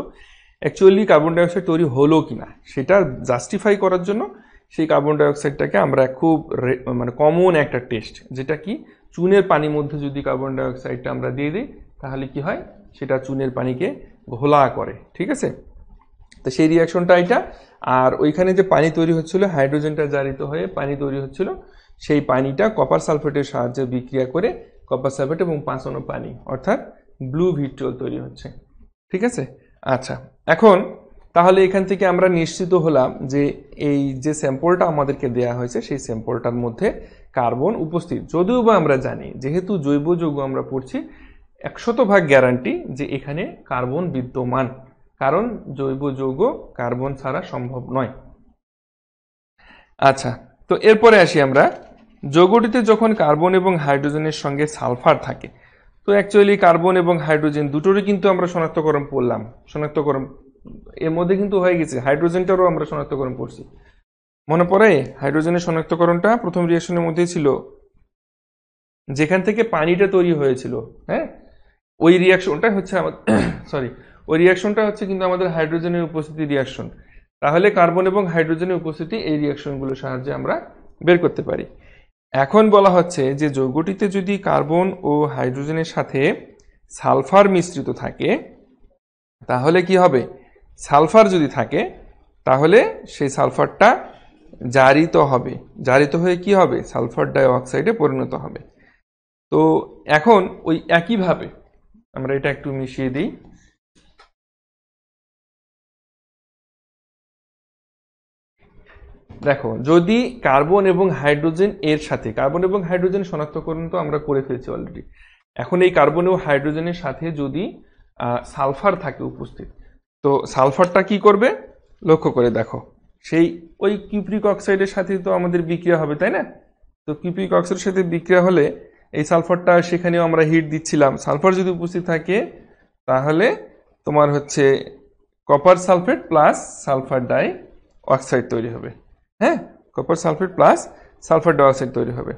অ্যাকচুয়ালি কার্বন ডাই অক্সাইড তৈরি হলো কিনা সেটা জাস্টিফাই করার জন্য সেই কার্বন ডাই অক্সাইডটাকে আমরা খুব মানে কমন একটা টেস্ট, যেটা কি চুনের পানির মধ্যে যদি কার্বন ডাই অক্সাইডটা আমরা দিয়ে দিই, তাহলে কি হয়, সেটা চুনের পানিকে ঘোলা করে, ঠিক আছে? তো সেই রিয়াকশনটা এটা। আর ওইখানে যে পানি তৈরি হচ্ছিল, হাইড্রোজেনটা জারিত হয়ে পানি তৈরি হচ্ছিল, সেই পানিটা কপার সালফেটের সাহায্যে বিক্রিয়া করে কপার সালফেট এবং 5 অণু পানি, অর্থাৎ ব্লু ভিট্রিয়ল তৈরি হচ্ছে, ঠিক আছে? আচ্ছা, এখন তাহলে এখান থেকে আমরা নিশ্চিত হলাম যে এই যে স্যাম্পলটা আমাদেরকে দেয়া হয়েছে, সেই স্যাম্পলটার মধ্যে কার্বন উপস্থিত। যদিও বা আমরা জানি, যেহেতু জৈব যৌগ আমরা পড়ছি, 100% গ্যারান্টি যে এখানে কার্বন বিদ্যমান, কারণ জৈব যৌগ কার্বন ছাড়া সম্ভব নয়। আচ্ছা, তো এরপরে আসি আমরা, যৌগটিতে যখন কার্বন এবং হাইড্রোজেনের সঙ্গে সালফার থাকে, তো অ্যাকচুয়ালি কার্বন এবং হাইড্রোজেন দুটোরই কিন্তু আমরা শনাক্তকরণ পড়লাম, শনাক্তকরণ এর মধ্যে কিন্তু হয়ে গেছে, হাইড্রোজেনটারও আমরা শনাক্তকরণ পড়ছি, মনে পড়ে? হাইড্রোজেনের শনাক্তকরণটা প্রথম রিঅ্যাকশনের মধ্যেই ছিল, যেখান থেকে পানিটা তৈরি হয়েছিল, হ্যাঁ, ওই রিঅ্যাকশনটা হচ্ছে আমাদের সরি, ওই রিঅ্যাকশনটা হচ্ছে কিন্তু আমাদের হাইড্রোজেনের উপস্থিতি রিঅ্যাকশন। তাহলে কার্বন এবং হাইড্রোজেনের উপস্থিতি এই রিঅ্যাকশনগুলোর সাহায্যে আমরা বের করতে পারি। এখন বলা হচ্ছে যে যৌগটিতে যদি কার্বন ও হাইড্রোজেনের সাথে সালফার মিশ্রিত থাকে, তাহলে কি হবে, সালফার যদি থাকে তাহলে সেই সালফারটা জারিত হবে, জারিত হয়ে কি হবে, সালফার ডাই অক্সাইডে পরিণত হবে। তো এখন ওই একইভাবে আমরা এটা একটু মিশিয়ে দিই, দেখো, যদি কার্বন এবং হাইড্রোজেন এর সাথে, কার্বন এবং হাইড্রোজেন শনাক্তকরণ তো আমরা করে ফেলছি অলরেডি, এখন এই কার্বন ও হাইড্রোজেনের সাথে যদি সালফার থাকে উপস্থিত, তো সালফারটা কি করবে, লক্ষ্য করে দেখো, সেই ওই কিউপ্রিক অক্সাইডের সাথে তো আমাদের বিক্রিয়া হবে, তাই না? তো কিউপ্রিক অক্সাইডের সাথে বিক্রিয়া হলে এই সালফারটা, সেখানেও আমরা হিট দিচ্ছিলাম, সালফার যদি উপস্থিত থাকে তাহলে তোমার হচ্ছে copper sulphate plus sulphur die oxide তৈরি হবে, হ্যাঁ, copper sulphate plus sulphur die oxide তৈরি হবে।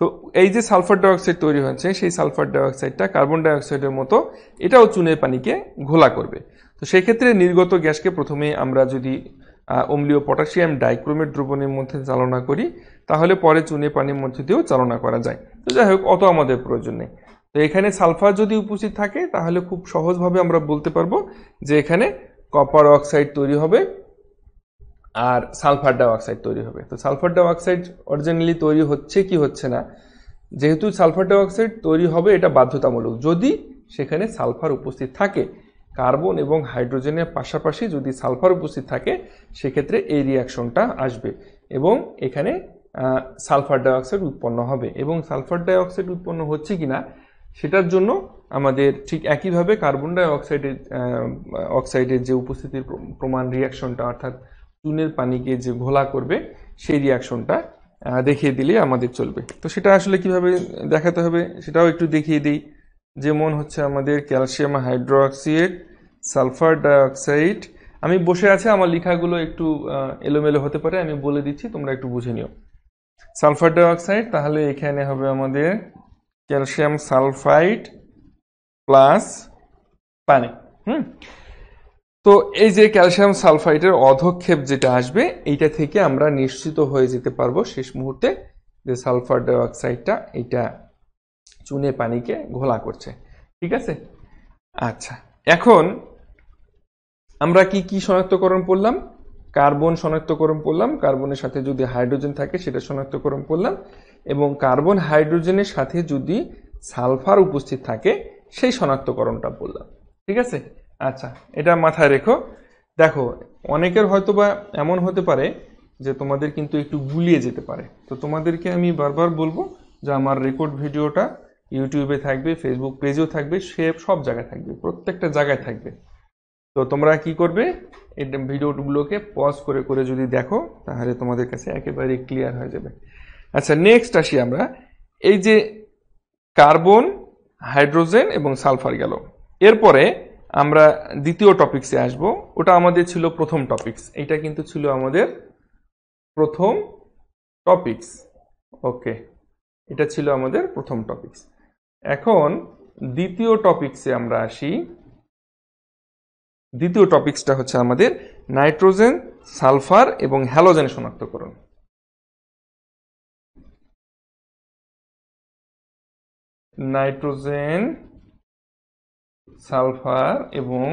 তো এই যে সালফার ডাই অক্সাইড তৈরি হচ্ছে, সেই সালফার ডাই অক্সাইডটা কার্বন ডাই অক্সাইডের মতো এটাও চুনের পানিকে ঘোলা করবে। তো সেই ক্ষেত্রে নির্গত গ্যাসকে প্রথমে আমরা যদি অম্লীয় পটাশিয়াম ডাইক্রোমেট দ্রবণের মধ্যে চালনা করি, তাহলে পরে চুনের পানির মধ্যে দিয়েও চালনা করা যায়। তো যাই হোক, অত আমাদের প্রয়োজন নেই। তো এখানে সালফার যদি উপস্থিত থাকে, তাহলে খুব সহজভাবে আমরা বলতে পারবো যে এখানে কপার অক্সাইড তৈরি হবে আর সালফার ডাই অক্সাইড তৈরি হবে। তো সালফার ডাই অক্সাইড অরিজিনালি তৈরি হচ্ছে কি হচ্ছে না, যেহেতু সালফার ডাই অক্সাইড তৈরি হবে এটা বাধ্যতামূলক যদি সেখানে সালফার উপস্থিত থাকে, কার্বন এবং হাইড্রোজেনের পাশাপাশি যদি সালফার উপস্থিত থাকে, সেক্ষেত্রে এই রিয়াকশনটা আসবে এবং এখানে সালফার ডাই অক্সাইড উৎপন্ন হবে। এবং সালফার ডাই অক্সাইড উৎপন্ন হচ্ছে কিনা সেটার জন্য আমাদের ঠিক একইভাবে কার্বন ডাই অক্সাইডের যে উপস্থিতির প্রমাণ রিয়াকশনটা, অর্থাৎ চুনের পানিকে যে ঘোলা করবে, সেই রিয়াকশনটা দেখিয়ে দিলে আমাদের চলবে। তো সেটা আসলে কিভাবে দেখাতে হবে সেটাও একটু দেখিয়ে দিই। যেমন হচ্ছে আমাদের ক্যালসিয়াম হাইড্রোক্সাইড, সালফার ডাইঅক্সাইড, আমি বসে আছে, আমার লেখাগুলো একটু এলোমেলো হতে পারে, আমি বলে দিচ্ছি, তোমরা একটু বুঝে নিও। সালফার ডাইঅক্সাইড, তাহলে এখানে হবে আমাদের ক্যালসিয়াম সালফাইড প্লাস পানি। তো এই যে ক্যালসিয়াম সালফাইডের অধক্ষেপ যেটা আসবে, এইটা থেকে আমরা নিশ্চিত হয়ে যেতে পারবো শেষ মুহূর্তে যে সালফার ডাইঅক্সাইডটা এটা চুনে পানিকে ঘোলা করছে, ঠিক আছে? আচ্ছা, এখন আমরা কি কি শনাক্তকরণ পড়লাম, কার্বন শনাক্তকরণ করলাম, কার্বনের সাথে যদি হাইড্রোজেন থাকে সেটা শনাক্তকরণ করলাম, এবং কার্বন হাইড্রোজেনের সাথে যদি সালফার উপস্থিত থাকে সেই শনাক্তকরণটা বললাম। ঠিক আছে, আচ্ছা এটা মাথায় রেখো। দেখো অনেকের হয়তোবা এমন হতে পারে যে তোমাদের কিন্তু একটু গুলিয়ে যেতে পারে, তো তোমাদেরকে আমি বারবার বলবো যে আমার রেকর্ড ভিডিওটা ইউটিউবে থাকবে, ফেসবুক পেজেও থাকবে, সব জায়গায় থাকবে, প্রত্যেকটা জায়গায় থাকবে। তো তোমরা কি করবে, এই ভিডিওগুলোকে পজ করে করে যদি দেখো তাহলে তোমাদের কাছে একেবারে ক্লিয়ার হয়ে যাবে। আচ্ছা নেক্সট আসি আমরা, এই যে কার্বন, হাইড্রোজেন এবং সালফার গেল, এরপরে আমরা দ্বিতীয় টপিকসে আসব। ওটা আমাদের ছিল প্রথম টপিকস, এটা কিন্তু ছিল আমাদের প্রথম টপিকস। ওকে, এটা ছিল আমাদের প্রথম টপিকস। এখন দ্বিতীয় টপিকসে আমরা আসি। দ্বিতীয় টপিকসটা হচ্ছে আমাদের নাইট্রোজেন, সালফার এবং হ্যালোজেন শনাক্তকরণ। নাইট্রোজেন, সালফার এবং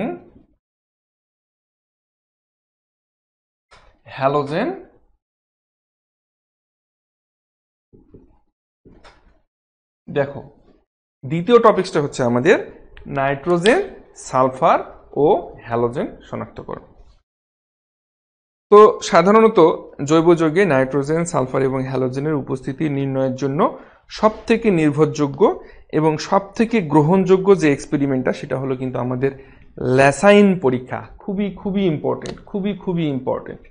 হ্যালোজেন দেখো দ্বিতীয় টপিকসটা হচ্ছে আমাদের নাইট্রোজেন, সালফার ও হ্যালোজেন শনাক্তকরণ। তো সাধারণত জৈব যৌগে নাইট্রোজেন, সালফার এবং হ্যালোজেনের উপস্থিতি নির্ণয়ের জন্য সবথেকে নির্ভরযোগ্য এবং সবথেকে গ্রহণযোগ্য যে এক্সপেরিমেন্টটা সেটা হলো কিন্তু আমাদের ল্যাসাইন পরীক্ষা। খুবই খুবই ইম্পর্টেন্ট, খুবই খুবই ইম্পর্টেন্ট।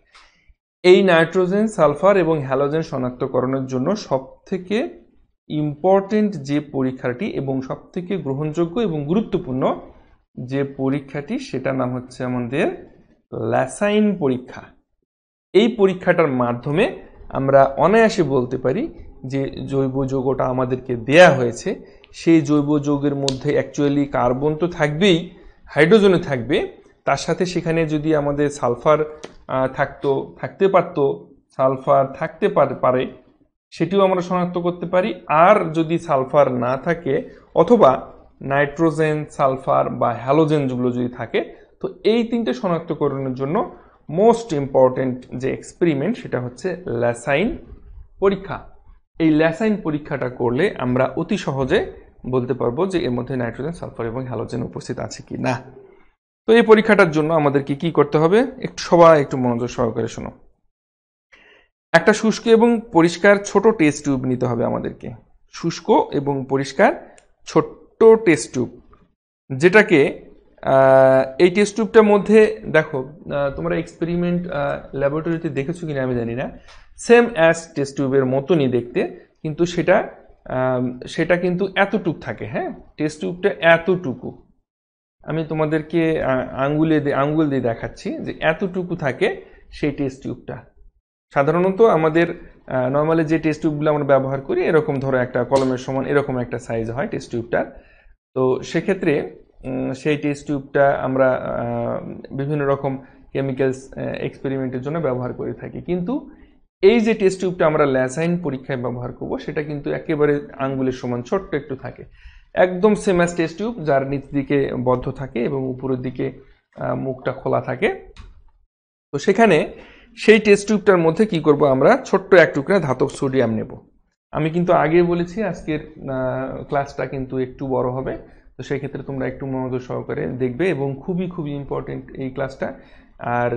এই নাইট্রোজেন, সালফার এবং হ্যালোজেন শনাক্তকরণের জন্য সবথেকে ইম্পর্টেন্ট যে পরীক্ষাটি এবং সবথেকে গ্রহণযোগ্য এবং গুরুত্বপূর্ণ যে পরীক্ষাটি সেটার নাম হচ্ছে আমাদের ল্যাসাইন পরীক্ষা। এই পরীক্ষাটার মাধ্যমে আমরা অনায়াসে বলতে পারি যে জৈব যৌগটা আমাদেরকে দেয়া হয়েছে সেই জৈব যৌগের মধ্যে অ্যাকচুয়ালি কার্বন তো থাকবেই, হাইড্রোজেনও থাকবে, তার সাথে সেখানে যদি আমাদের সালফার থাকতে পারতো, সালফার থাকতে পারে সেটিও আমরা শনাক্ত করতে পারি। আর যদি সালফার না থাকে অথবা নাইট্রোজেন, সালফার বা হ্যালোজেন যেগুলো যদি থাকে, তো এই তিনটে শনাক্তকরণের জন্য মোস্ট ইম্পর্টেন্ট যে এক্সপেরিমেন্ট সেটা হচ্ছে ল্যাসাইন পরীক্ষা। এই ল্যাসাইন পরীক্ষাটা করলে আমরা অতি সহজে বলতে পারবো যে এর মধ্যে নাইট্রোজেন, সালফার এবং হ্যালোজেন উপস্থিত আছে কি না। তো এই পরীক্ষাটার জন্য আমাদেরকে কি করতে হবে, সবাই একটু মনোযোগ সহকারে শোনো। একটা শুষ্ক এবং পরিষ্কার ছোট টেস্ট টিউব নিতে হবে আমাদেরকে, শুষ্ক এবং পরিষ্কার ছোট্ট টেস্ট টিউব, যেটাকে এই টেস্ট টিউবটার মধ্যে দেখো তোমরা এক্সপেরিমেন্ট ল্যাবরেটরিতে দেখেছো কিনা আমি জানি না, সেম অ্যাজ টেস্ট টিউবের মতনই দেখতে, কিন্তু সেটা কিন্তু এতটুক থাকে। হ্যাঁ, টেস্ট টিউবটা এতটুকু, আমি তোমাদেরকে আঙ্গুল দিয়ে দেখাচ্ছি যে এতটুকু থাকে সেই টেস্ট টিউবটা। সাধারণত আমাদের নর্মালি যে টেস্ট টিউবগুলো আমরা ব্যবহার করি এরকম ধরো একটা কলমের সমান এরকম একটা সাইজ হয় টেস্ট টিউবটার। তো সেক্ষেত্রে সেই টেস্ট টিউবটা আমরা বিভিন্ন রকম কেমিক্যালস এক্সপেরিমেন্টের জন্য ব্যবহার করে থাকি, কিন্তু এই যে টেস্ট টিউবটা আমরা ল্যাসাইন পরীক্ষায় ব্যবহার করব সেটা কিন্তু একেবারে আঙ্গুলের সমান ছোট্ট একটু থাকে, একদম সেম অ্যাজ টেস্ট টিউব, যার নিচ দিকে বদ্ধ থাকে এবং উপরের দিকে মুখটা খোলা থাকে। তো সেখানে সেই টেস্ট টিউবটার মধ্যে কি করব, আমরা ছোট্ট এক টুকরা ধাতব সোডিয়াম নেব। আমি কিন্তু আগে বলেছি আজকের ক্লাসটা কিন্তু একটু বড় হবে, তো সেই ক্ষেত্রে তোমরা একটু মনোযোগ সহকারে দেখবে এবং খুবই খুবই ইম্পর্টেন্ট এই ক্লাসটা। আর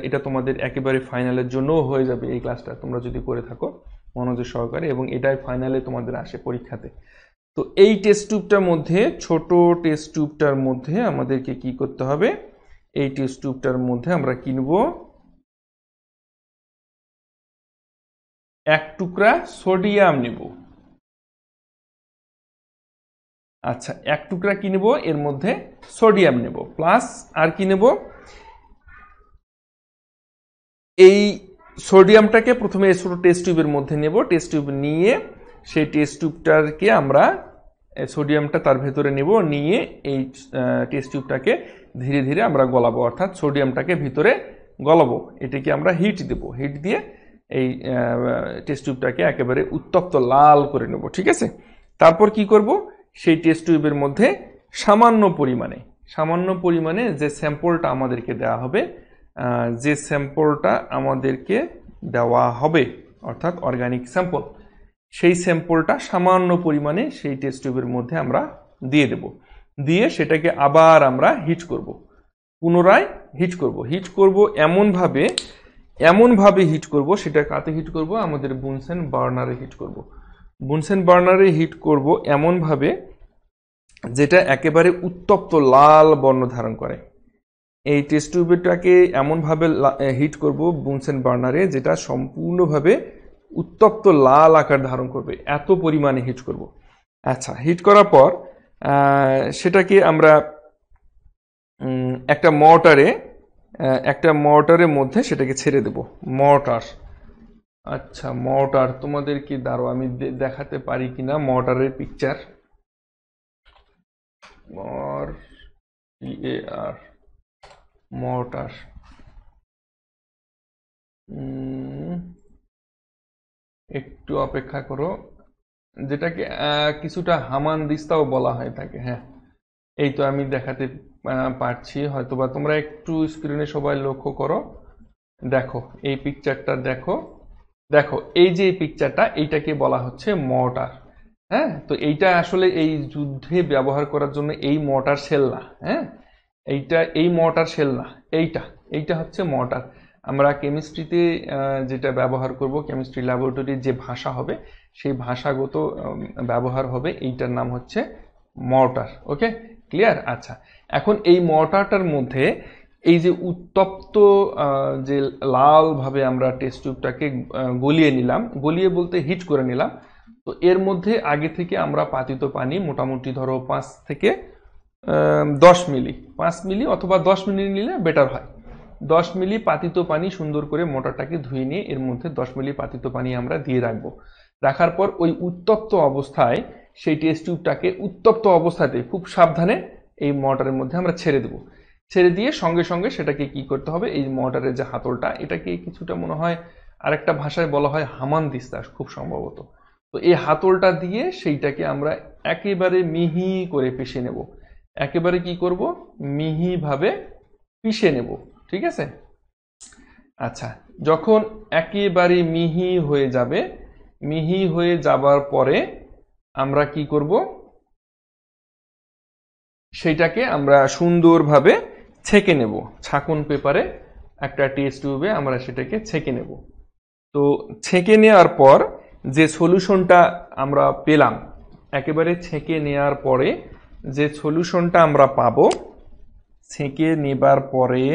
এটা তোমাদের একেবারে ফাইনালের জন্যও হয়ে যাবে এই ক্লাসটা তোমরা যদি করে থাকো মনোযোগ সহকারে, এবং এটাই ফাইনালে তোমাদের আসে পরীক্ষাতে। তো এই টেস্ট টিউবটার মধ্যে, ছোট টেস্ট টিউবটার মধ্যে আমাদেরকে কি করতে হবে, এই টেস্ট টিউবটার মধ্যে আমরা কিনব এক টুকরা সোডিয়াম নেব। আচ্ছা, এক টুকরা কি নেব, এর মধ্যে সোডিয়াম নেব, প্লাস আর কি নেব, এই সোডিয়ামটাকে প্রথমে এই ছোট টেস্ট টিউবের মধ্যে নেব। টেস্ট টিউব নিয়ে সেই টেস্ট টিউবটাকে আমরা সোডিয়ামটা তার ভেতরে নেব, নিয়ে এই টেস্ট টিউবটাকে ধীরে ধীরে আমরা গলাবো, অর্থাৎ সোডিয়ামটাকে ভিতরে গলাবো। এটাকে আমরা হিট দেব, হিট দিয়ে এই টেস্ট টিউবটাকে একেবারে উত্তপ্ত লাল করে নেব। ঠিক আছে, তারপর কি করব, সেই টেস্ট টিউবের মধ্যে সামান্য পরিমাণে যে স্যাম্পলটা আমাদেরকে দেওয়া হবে যে স্যাম্পলটা আমাদেরকে দেওয়া হবে, অর্থাৎ অর্গানিক স্যাম্পল, সেই স্যাম্পলটা সামান্য পরিমাণে সেই টেস্ট টিউবের মধ্যে আমরা দিয়ে দেব। দিয়ে সেটাকে আবার আমরা হিট করব, পুনরায় হিট করব এমনভাবে হিট করব, সেটা কাতে হিট করব, আমাদের বুনসেন বার্নারে হিট করব। বুনসেন বার্নারে হিট করব এমনভাবে যেটা একেবারে উত্তপ্ত লাল বর্ণ ধারণ করে। এই টেস্ট টিউবটাকে এমনভাবে হিট করব বুনসেন বার্নারে যেটা সম্পূর্ণভাবে উত্তপ্ত লাল আকার ধারণ করবে, এত পরিমাণে হিট করব। আচ্ছা, হিট করার পর সেটাকে আমরা একটা মর্টারের মধ্যে সেটাকে ছেড়ে দেব। মর্টার, আচ্ছা মর্টার তোমাদের কি দাঁড়ো আমি দেখাতে পারি কিনা মর্টারের পিকচার। মর্টার, একটু অপেক্ষা করো, যেটাকে কিছুটা হামানদিস্তাও বলা হয় থাকে। হ্যাঁ, এই তো আমি দেখাতে পারছি, হয়তোবা তোমরা একটু স্ক্রিনে সবাই লক্ষ্য করো, দেখো এই পিকচারটা, দেখো দেখো এই যে পিকচারটা, এইটাকে বলা হচ্ছে মর্টার। হ্যাঁ, তো এইটা আসলে এই যুদ্ধে ব্যবহার করার জন্য এই মর্টার শেল না। হ্যাঁ, এই মর্টার শেল না, এইটা হচ্ছে মর্টার। আমরা কেমিস্ট্রিতে যেটা ব্যবহার করব, কেমিস্ট্রি ল্যাবরেটরির যে ভাষা হবে, সেই ভাষাগত ব্যবহার হবে, এইটার নাম হচ্ছে মর্টার। ওকে, ক্লিয়ার? আচ্ছা, এখন এই মর্টারটার মধ্যে এই যে উত্তপ্ত যে লালভাবে আমরা টেস্ট টিউবটাকে গলিয়ে নিলাম, গলিয়ে বলতে হিট করে নিলাম, তো এর মধ্যে আগে থেকে আমরা পাতিত পানি মোটামুটি ধরো 5 থেকে 10 মিলি, 5 মিলি অথবা 10 মিলি নিলে বেটার হয়। 10 মিলি পাতিত পানি সুন্দর করে মোটরটাকে ধুয়ে নিয়ে এর মধ্যে 10 মিলি পাতিত পানি আমরা দিয়ে রাখবো। রাখার পর ওই উত্তপ্ত অবস্থায় সেই টেস্ট টিউবটাকে উত্তপ্ত অবস্থাতে খুব সাবধানে এই মোটরের মধ্যে আমরা ছেড়ে দেবো। ছেড়ে দিয়ে সঙ্গে সঙ্গে সেটাকে কি করতে হবে, এই মোটরের যে হাতলটা, এটাকে কিছুটা মনে হয় আরেকটা ভাষায় বলা হয় হামানদিস্তা খুব সম্ভবত। তো এই হাতলটা দিয়ে সেইটাকে আমরা একেবারে মিহি করে পিষে নেব। একেবারে কি করব, মিহিভাবে পিষে নেব। ঠিক আছে? আচ্ছা, যখন একেবারে মিহি হয়ে যাবে, মিহি হয়ে যাবার পরে আমরা কি করব, সেইটাকে আমরা সুন্দরভাবে ছেঁকে নেব। ছাঁকন পেপারে একটা টেস্ট টিউবে আমরা সেটাকে ছেঁকে নেব। তো ছেঁকে নেওয়ার পর যে সলিউশনটা আমরা পেলাম, একেবারে ছেঁকে নেওয়ার পরে যে সলিউশনটা আমরা পাবো, ছেঁকে নেবার পরে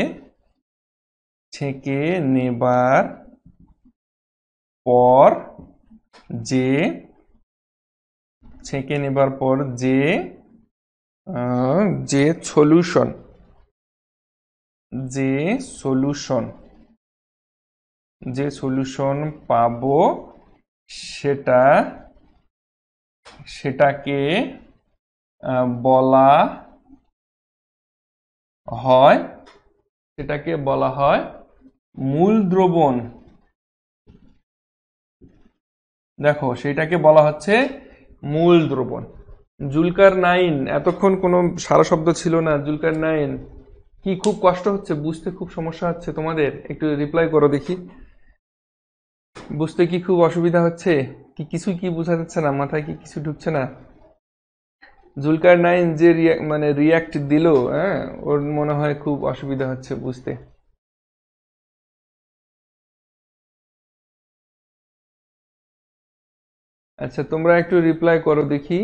যে ছেঁকে নেবার পর যে সলিউশন পাবো, সেটাকে বলা হয় মূল দ্রবণ। দেখো, সেটাকে বলা হচ্ছে মূল দ্রবণ। জুলকার নাইন, এতক্ষণ কোনো সারা শব্দ ছিল না। জুলকার নাইন, কি খুব কষ্ট হচ্ছে বুঝতে, খুব সমস্যা হচ্ছে তোমাদের? একটু রিপ্লাই করো দেখি, বুঝতে কি খুব অসুবিধা হচ্ছে? কিছুই কি বোঝা যাচ্ছে না? মাথায় কি কিছু ঢুকছে না? জুলকার নাইন যে রিয়াক্ট দিল, হ্যাঁ, ওর মনে হয় খুব অসুবিধা হচ্ছে বুঝতে। আচ্ছা, তোমরা একটু রিপ্লাই করো দেখি।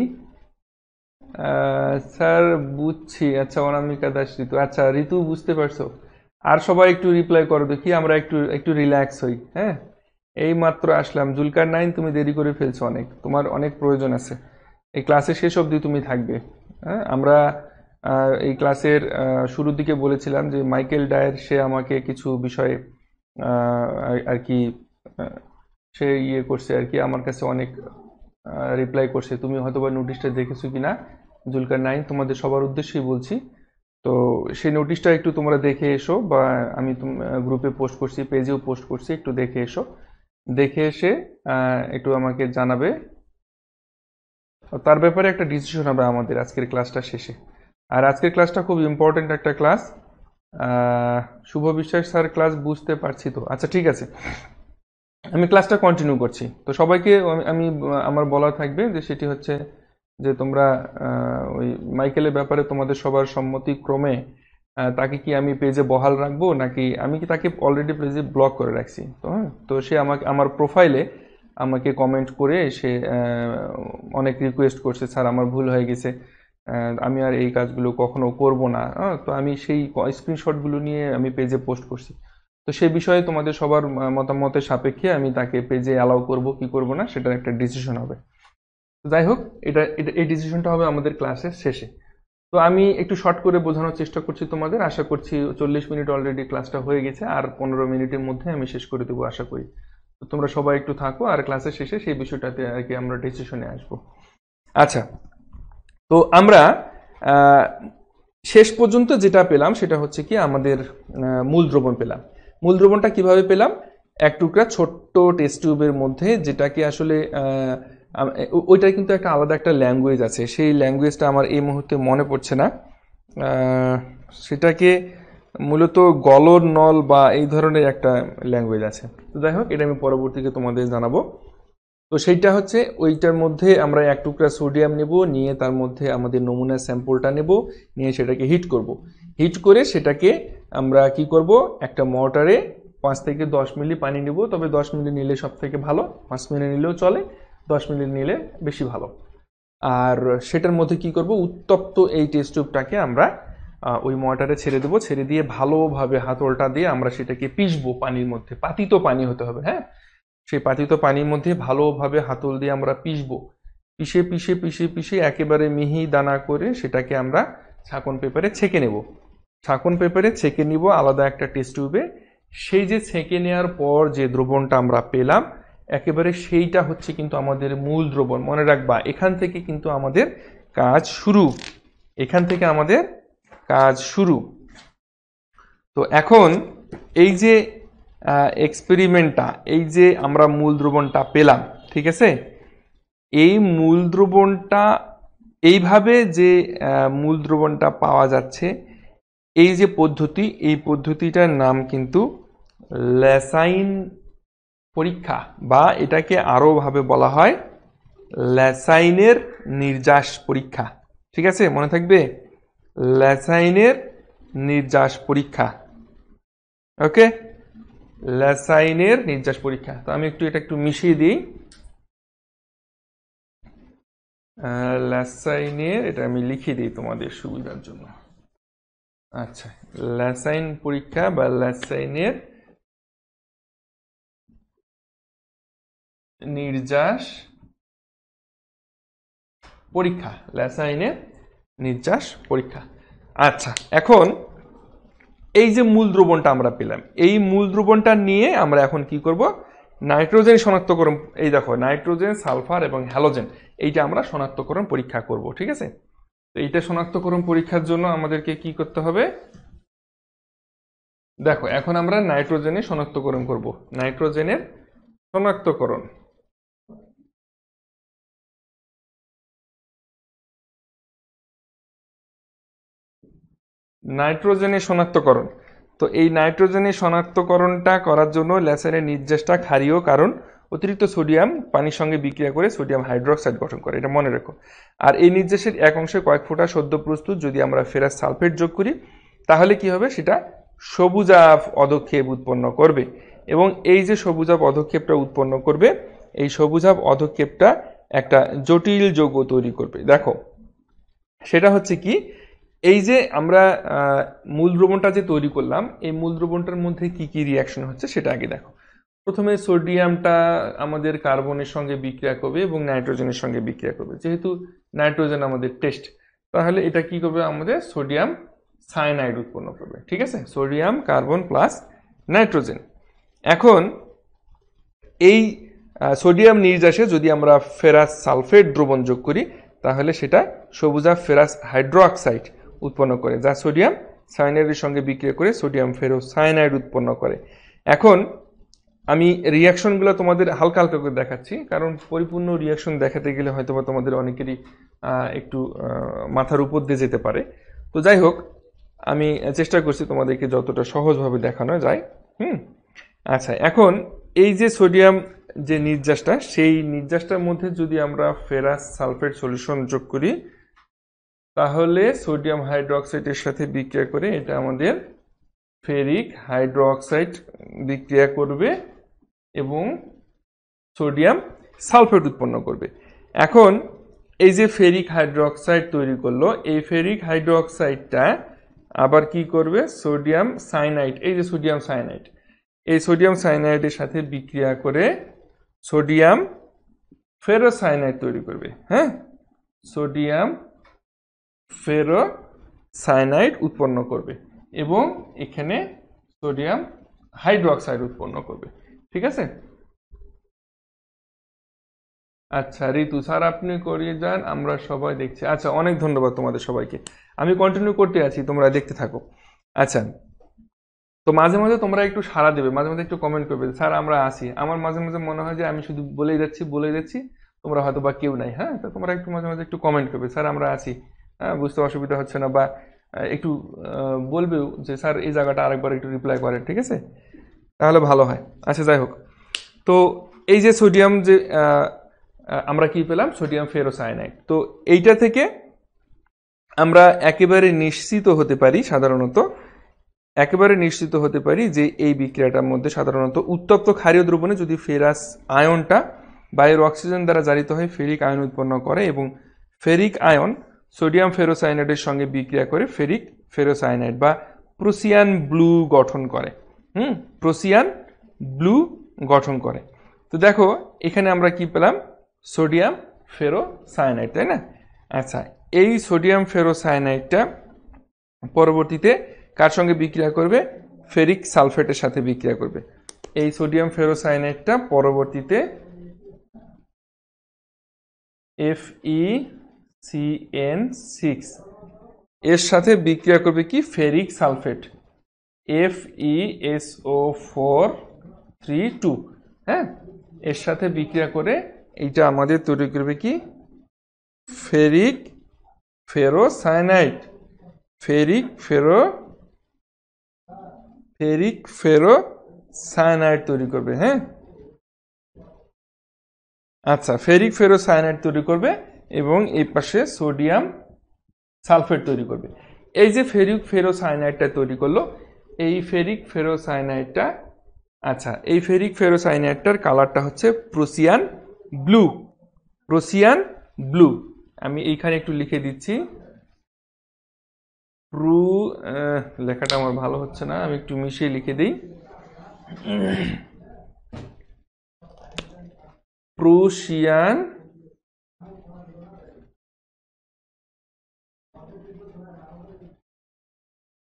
স্যার বুঝছি। আচ্ছা, অনামিকা দাস, ঋতু, আচ্ছা ঋতু বুঝতে পারছো। আর সবাই একটু রিপ্লাই করো দেখি, আমরা একটু একটু রিল্যাক্স হই। হ্যাঁ, এই মাত্র আসলাম। জুলকার নাইন, তুমি দেরি করে ফেলছো অনেক, তোমার অনেক প্রয়োজন আছে। এই ক্লাসের শেষ অবধি তুমি থাকবে। হ্যাঁ, আমরা এই ক্লাসের শুরুর দিকে বলেছিলাম যে মাইকেল ডায়ার, সে আমাকে কিছু বিষয়ে আর কি সে ইয়ে করছে আর কি, আমার কাছে অনেক রিপ্লাই করছে। তুমি হয়তোবা নোটিশটা দেখেছো কিনা, জুলকার নাইন, তোমাদের সবার উদ্দেশ্যেই বলছি। তো সেই নোটিশটা একটু তোমরা দেখে এসো, বা আমি গ্রুপে পোস্ট করছি, পেজেও পোস্ট করছি, একটু দেখে এসো। দেখে এসে একটু আমাকে জানাবে। তার ব্যাপারে একটা ডিসিশন হবে আমাদের আজকের ক্লাসটা শেষে। আর আজকের ক্লাসটা খুব ইম্পর্টেন্ট একটা ক্লাস। শুভ বিশ্বাস স্যার, ক্লাস বুঝতে পারছি তো। আচ্ছা ঠিক আছে, আমি ক্লাসটা কন্টিনিউ করছি। তো সবাইকে আমি আমার বলা থাকবে যে সেটি হচ্ছে যে তোমরা ওই মাইকেলের ব্যাপারে তোমাদের সবার সম্মতিক্রমে তাকে কি আমি পেজে বহাল রাখবো, নাকি আমি কি তাকে অলরেডি পেজে ব্লক করে রাখছি। তো হ্যাঁ, তো সে আমাকে আমার প্রোফাইলে আমাকে কমেন্ট করে সে অনেক রিকোয়েস্ট করছে, স্যার আমার ভুল হয়ে গেছে, আমি আর এই কাজগুলো কখনো করব না। তো আমি সেই স্ক্রিনশটগুলো নিয়ে আমি পেজে পোস্ট করছি। তো সেই বিষয়ে তোমাদের সবার মতামতের সাপেক্ষে আমি তাকে পেজে অ্যালাউ করব কি করব না সেটার একটা ডিসিশন হবে। তো যাই হোক, এই ডিসিশনটা হবে আমাদের ক্লাসের শেষে। তো আমি একটু শর্ট করে বোঝানোর চেষ্টা করছি তোমাদের। আশা করছি 40 মিনিট অলরেডি ক্লাসটা হয়ে গেছে, আর 15 মিনিটের মধ্যে আমি শেষ করে দেবো আশা করি। তো তোমরা সবাই একটু থাকো, আর ক্লাসের শেষে সেই বিষয়টাতে আর কি আমরা ডিসিশনে আসবো। আচ্ছা, তো আমরা আহ, শেষ পর্যন্ত যেটা পেলাম সেটা হচ্ছে কি আমাদের মূল দ্রবণ পেলাম। মূল দ্রবণটা কিভাবে পেলাম? এক টুকরা ছোট্ট টেস্ট টিউবের মধ্যে, যেটাকে আসলে ওইটার কিন্তু একটা আলাদা একটা ল্যাঙ্গুয়েজ আছে, সেই ল্যাঙ্গুয়েজটা আমার এই মুহূর্তে মনে পড়ছে না। সেটাকে মূলত গলর নল বা এই ধরনের একটা ল্যাঙ্গুয়েজ আছে। তো যাই হোক, এটা আমি পরবর্তীতে তোমাদের জানাবো। তো সেইটা হচ্ছে ওইটার মধ্যে আমরা এক টুকরা সোডিয়াম নেব, নিয়ে তার মধ্যে আমাদের নমুনা স্যাম্পলটা নেব, নিয়ে সেটাকে হিট করব। হিট করে সেটাকে আমরা কি করব, একটা মর্টারে 5 থেকে 10 মিলি পানি নেব। তবে 10 মিলি নিলে সব থেকে ভালো, 5 মিলি নিলেও চলে, 10 মিলি নিলে বেশি ভালো। আর সেটার মধ্যে কি করব, উত্তপ্ত এই টেস্ট টিউবটাকে আমরা ওই মর্টারে ছেড়ে দেবো। ছেড়ে দিয়ে ভালোভাবে হাতলটা দিয়ে আমরা সেটাকে পিষবো পানির মধ্যে। পাতিত পানি হতে হবে, হ্যাঁ। সেই পাতিত পানির মধ্যে ভালোভাবে হাতল দিয়ে আমরা পিষবো। পিষে পিষে পিষে পিষে একেবারে মিহি দানা করে সেটাকে আমরা ছাঁকন পেপারে ছেঁকে নেব। ছাঁকন পেপারে ছেঁকে নিব আলাদা একটা টেস্ট টিউবে। সেই যে ছেঁকে নেওয়ার পর যে দ্রবণটা আমরা পেলাম, একেবারে সেইটা হচ্ছে কিন্তু আমাদের মূল দ্রবণ। মনে রাখবা, এখান থেকে কিন্তু আমাদের কাজ শুরু, এখান থেকে আমাদের কাজ শুরু। তো এখন এই যে এক্সপেরিমেন্টটা, এই যে আমরা মূল দ্রবণটা পেলাম, ঠিক আছে, এই মূল দ্রবণটা এইভাবে যে মূল দ্রবণটা পাওয়া যাচ্ছে, এই যে পদ্ধতি, এই পদ্ধতিটার নাম কিন্তু ল্যাসাইন পরীক্ষা, বা এটাকে আরো ভাবে বলা হয় ল্যাসাইনের নির্যাস পরীক্ষা। ঠিক আছে, মনে থাকবে, ল্যাসাইনের নির্যাস পরীক্ষা। ওকে, ল্যাসাইনের নির্যাস পরীক্ষা। তো আমি এটা একটু মিশিয়ে দিই। ল্যাসাইনের, এটা আমি লিখে দিই তোমাদের সুবিধার জন্য। আচ্ছা, ল্যাসাইন পরীক্ষা বা ল্যাসাইনের নির্যাস পরীক্ষা, ল্যাসাইনের নির্যাস পরীক্ষা। আচ্ছা, এখন এই যে মূল দ্রবণটা আমরা পেলাম, এই মূল দ্রবণটা নিয়ে আমরা এখন কি করব, নাইট্রোজেন শনাক্তকরণ। এই দেখো, নাইট্রোজেন, সালফার এবং হ্যালোজেন, এইটা আমরা শনাক্তকরণ পরীক্ষা করব। ঠিক আছে, তো এইটা শনাক্তকরণ পরীক্ষার জন্য আমাদেরকে কি করতে হবে, দেখো এখন আমরা নাইট্রোজেনের শনাক্তকরণ করব। নাইট্রোজেনের শনাক্তকরণ, নাইট্রোজেনের শনাক্তকরণ। তো এই নাইট্রোজেনের শনাক্তকরণটা করার জন্য ল্যাসাইনের নির্যাসটা ক্ষারীয়, কারণ অতিরিক্ত সোডিয়াম পানির সঙ্গে বিক্রিয়া করে সোডিয়াম হাইড্রোক্সাইড গঠন করে, এটা মনে রেখো। আর এই নির্যাসের এক অংশে কয়েক ফোঁটা সদ্য প্রস্তুত যদি আমরা ফেরাস সালফেট যোগ করি, তাহলে কি হবে, সেটা সবুজাভ অধক্ষেপ উৎপন্ন করবে। এবং এই যে সবুজাভ অধক্ষেপটা উৎপন্ন করবে, এই সবুজাভ অধক্ষেপটা একটা জটিল যৌগ তৈরি করবে। দেখো, সেটা হচ্ছে কি, এই যে আমরা মূল দ্রবণটা যে তৈরি করলাম, এই মূল দ্রবণটার মধ্যে কি কি রিয়াকশন হচ্ছে সেটা আগে দেখো। প্রথমে সোডিয়ামটা আমাদের কার্বনের সঙ্গে বিক্রিয়া করবে এবং নাইট্রোজেনের সঙ্গে বিক্রিয়া করবে। যেহেতু নাইট্রোজেন আমাদের টেস্ট, তাহলে এটা কি করবে, আমাদের সোডিয়াম সায়ানাইড উৎপন্ন করবে। ঠিক আছে, সোডিয়াম কার্বন প্লাস নাইট্রোজেন। এখন এই সোডিয়াম নির্যাসে যদি আমরা ফেরাস সালফেট দ্রবণ যোগ করি, তাহলে সেটা সবুজাভ ফেরাস হাইড্রোক্সাইড উৎপন্ন করে, যা সোডিয়াম সায়ানাইডের সঙ্গে বিক্রিয়া করে সোডিয়াম ফেরোসায়ানাইড উৎপন্ন করে। এখন আমি রিয়াকশনগুলো তোমাদের হালকা হালকা করে দেখাচ্ছি, কারণ পরিপূর্ণ রিয়াকশন দেখাতে গেলে হয়তো বা তোমাদের অনেকেরই একটু মাথার উপর দিয়ে যেতে পারে। তো যাই হোক, আমি চেষ্টা করছি তোমাদেরকে যতটা সহজভাবে দেখানো যায়। আচ্ছা, এখন এই যে সোডিয়াম যে নির্যাসটা, সেই নির্যাসটার মধ্যে যদি আমরা ফেরাস সালফেট সলিউশন যোগ করি, তাহলে সোডিয়াম হাইড্রোক্সাইডের সাথে বিক্রিয়া করে এটা আমাদের ফেরিক হাইড্রোক্সাইড বিক্রিয়া করবে এবং সোডিয়াম সালফেট উৎপন্ন করবে। এখন এই যে ফেরিক হাইড্রোক্সাইড তৈরি করলো, এই ফেরিক হাইড্রোক্সাইডটা আবার কি করবে, সোডিয়াম সাইনাইড, এই যে সোডিয়াম সাইনাইড, এই সোডিয়াম সাইনাইডের সাথে বিক্রিয়া করে সোডিয়াম ফেরোসাইনাইড তৈরি করবে। হ্যাঁ, সোডিয়াম ফেরোসাইনাইড উৎপন্ন করবে এবং এখানে সোডিয়াম হাইড্রোক্সাইড উৎপন্ন করবে। ঠিক আছে? আচ্ছা ঋতু স্যার, আপনি করিয়ে যান, আমরা সবাই দেখছি। আচ্ছা, অনেক ধন্যবাদ তোমাদের সবাইকে। আমি কন্টিনিউ করতে আছি, তোমরা দেখতে থাকো। আচ্ছা, তো মাঝে মাঝে তোমরা একটু সাড়া দেবে, মাঝে মাঝে একটু কমেন্ট করবে, স্যার আমরা আসি। আমার মাঝে মাঝে মনে হয় যে আমি শুধু বলেই যাচ্ছি, তোমরা হয়তো বা কেউ নাই। হ্যাঁ, তো তোমরা একটু মাঝে মাঝে একটু কমেন্ট করবে, স্যার আমরা আসি, হ্যাঁ বুঝতে অসুবিধা হচ্ছে না, বা একটু বলবেও যে স্যার এই জায়গাটা আরেকবার একটু রিপ্লাই করেন। ঠিক আছে, তাহলে ভালো হয়। আচ্ছা, যাই হোক, তো এই যে সোডিয়াম যে আমরা কি পেলাম, সোডিয়াম ফেরোসায়ানাইড। তো এইটা থেকে আমরা একেবারে নিশ্চিত হতে পারি, যে এই বিক্রিয়াটার মধ্যে সাধারণত উত্তপ্ত ক্ষারীয় দ্রবণে যদি ফেরাস আয়নটা বায়ুর অক্সিজেন দ্বারা জারিত হয়ে ফেরিক আয়ন উৎপন্ন করে এবং ফেরিক আয়ন সোডিয়াম ফেরোসায়ানাইডের সঙ্গে বিক্রিয়া করে ফেরিক ফেরোসায়ানাইড বা প্রোসিয়ান ব্লু গঠন করে। প্রোসিয়ান ব্লু গঠন করে। তো দেখো এখানে আমরা কি পেলাম, সোডিয়াম ফেরোসায়ানাইড, তাই না? আচ্ছা, এই সোডিয়াম ফেরোসায়ানাইডটা পরবর্তীতে কার সঙ্গে বিক্রিয়া করবে, ফেরিক সালফেটের সাথে বিক্রিয়া করবে। এই সোডিয়াম ফেরোসায়ানাইডটা পরবর্তীতে FeCN6 এর সাথে বিক্রিয়া করবে কি, ফেরিক সালফেট, FeSO432। হ্যাঁ, এর সাথে বিক্রিয়া করে এইটা আমাদের তৈরি করবে কি, ফেরিক ফেরোসায়ানাইড, ফেরিক ফেরোসায়ানাইড তৈরি করবে। হ্যাঁ, আচ্ছা, ফেরিক ফেরোসায়ানাইড তৈরি করবে এবং এই পাশে সোডিয়াম সালফেট তৈরি করবে। এই যে ফেরিক ফেরোসায়ানাইডটা তৈরি করলো, এই ফেরিক ফেরোসায়ানাইডটা, আচ্ছা এই ফেরিক ফেরোসায়ানাইডটার কালারটা হচ্ছে প্রোসিয়ান ব্লু। আমি এইখানে একটু লিখে দিচ্ছি, লেখাটা আমার ভালো হচ্ছে না, আমি একটু মিশিয়ে লিখে দিই,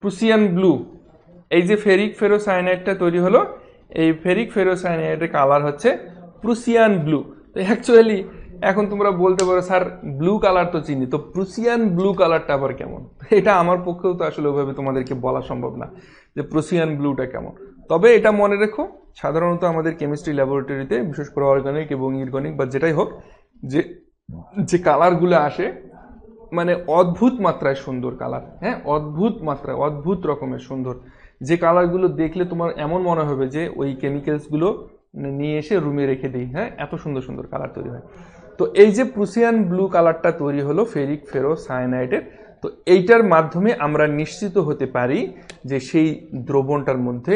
প্রোসিয়ান ব্লু। এই যে ফেরিক ফেরোসায়ানাইডটা তৈরি হলো, এই ফেরিক ফেরোসায়ানাইডের কালার হচ্ছে প্রুসিয়ান ব্লু। তো অ্যাকচুয়ালি এখন তোমরা বলতে পারো স্যার ব্লু কালার তো চিনি, তো প্রুসিয়ান ব্লু কালারটা আবার কেমন? এটা আমার পক্ষেও তো আসলে ওইভাবে তোমাদেরকে বলা সম্ভব না যে প্রুসিয়ান ব্লুটা কেমন। তবে এটা মনে রেখো, সাধারণত আমাদের কেমিস্ট্রি ল্যাবরেটরিতে, বিশেষ করে অর্গানিক এবং ইনঅর্গানিক বা যেটাই হোক, যে কালারগুলো আসে মানে অদ্ভুত মাত্রায় সুন্দর কালার। হ্যাঁ, অদ্ভুত মাত্রায়, অদ্ভুত রকমের সুন্দর, যে কালারগুলো দেখলে তোমার এমন মনে হবে যে ওই কেমিক্যালসগুলো নিয়ে এসে রুমে রেখে দিই। হ্যাঁ, এত সুন্দর সুন্দর কালার তৈরি হয়। তো এই যে প্রুসিয়ান ব্লু কালারটা তৈরি হলো ফেরিক ফেরোসায়ানাইডের, তো এইটার মাধ্যমে আমরা নিশ্চিত হতে পারি যে সেই দ্রবণটার মধ্যে,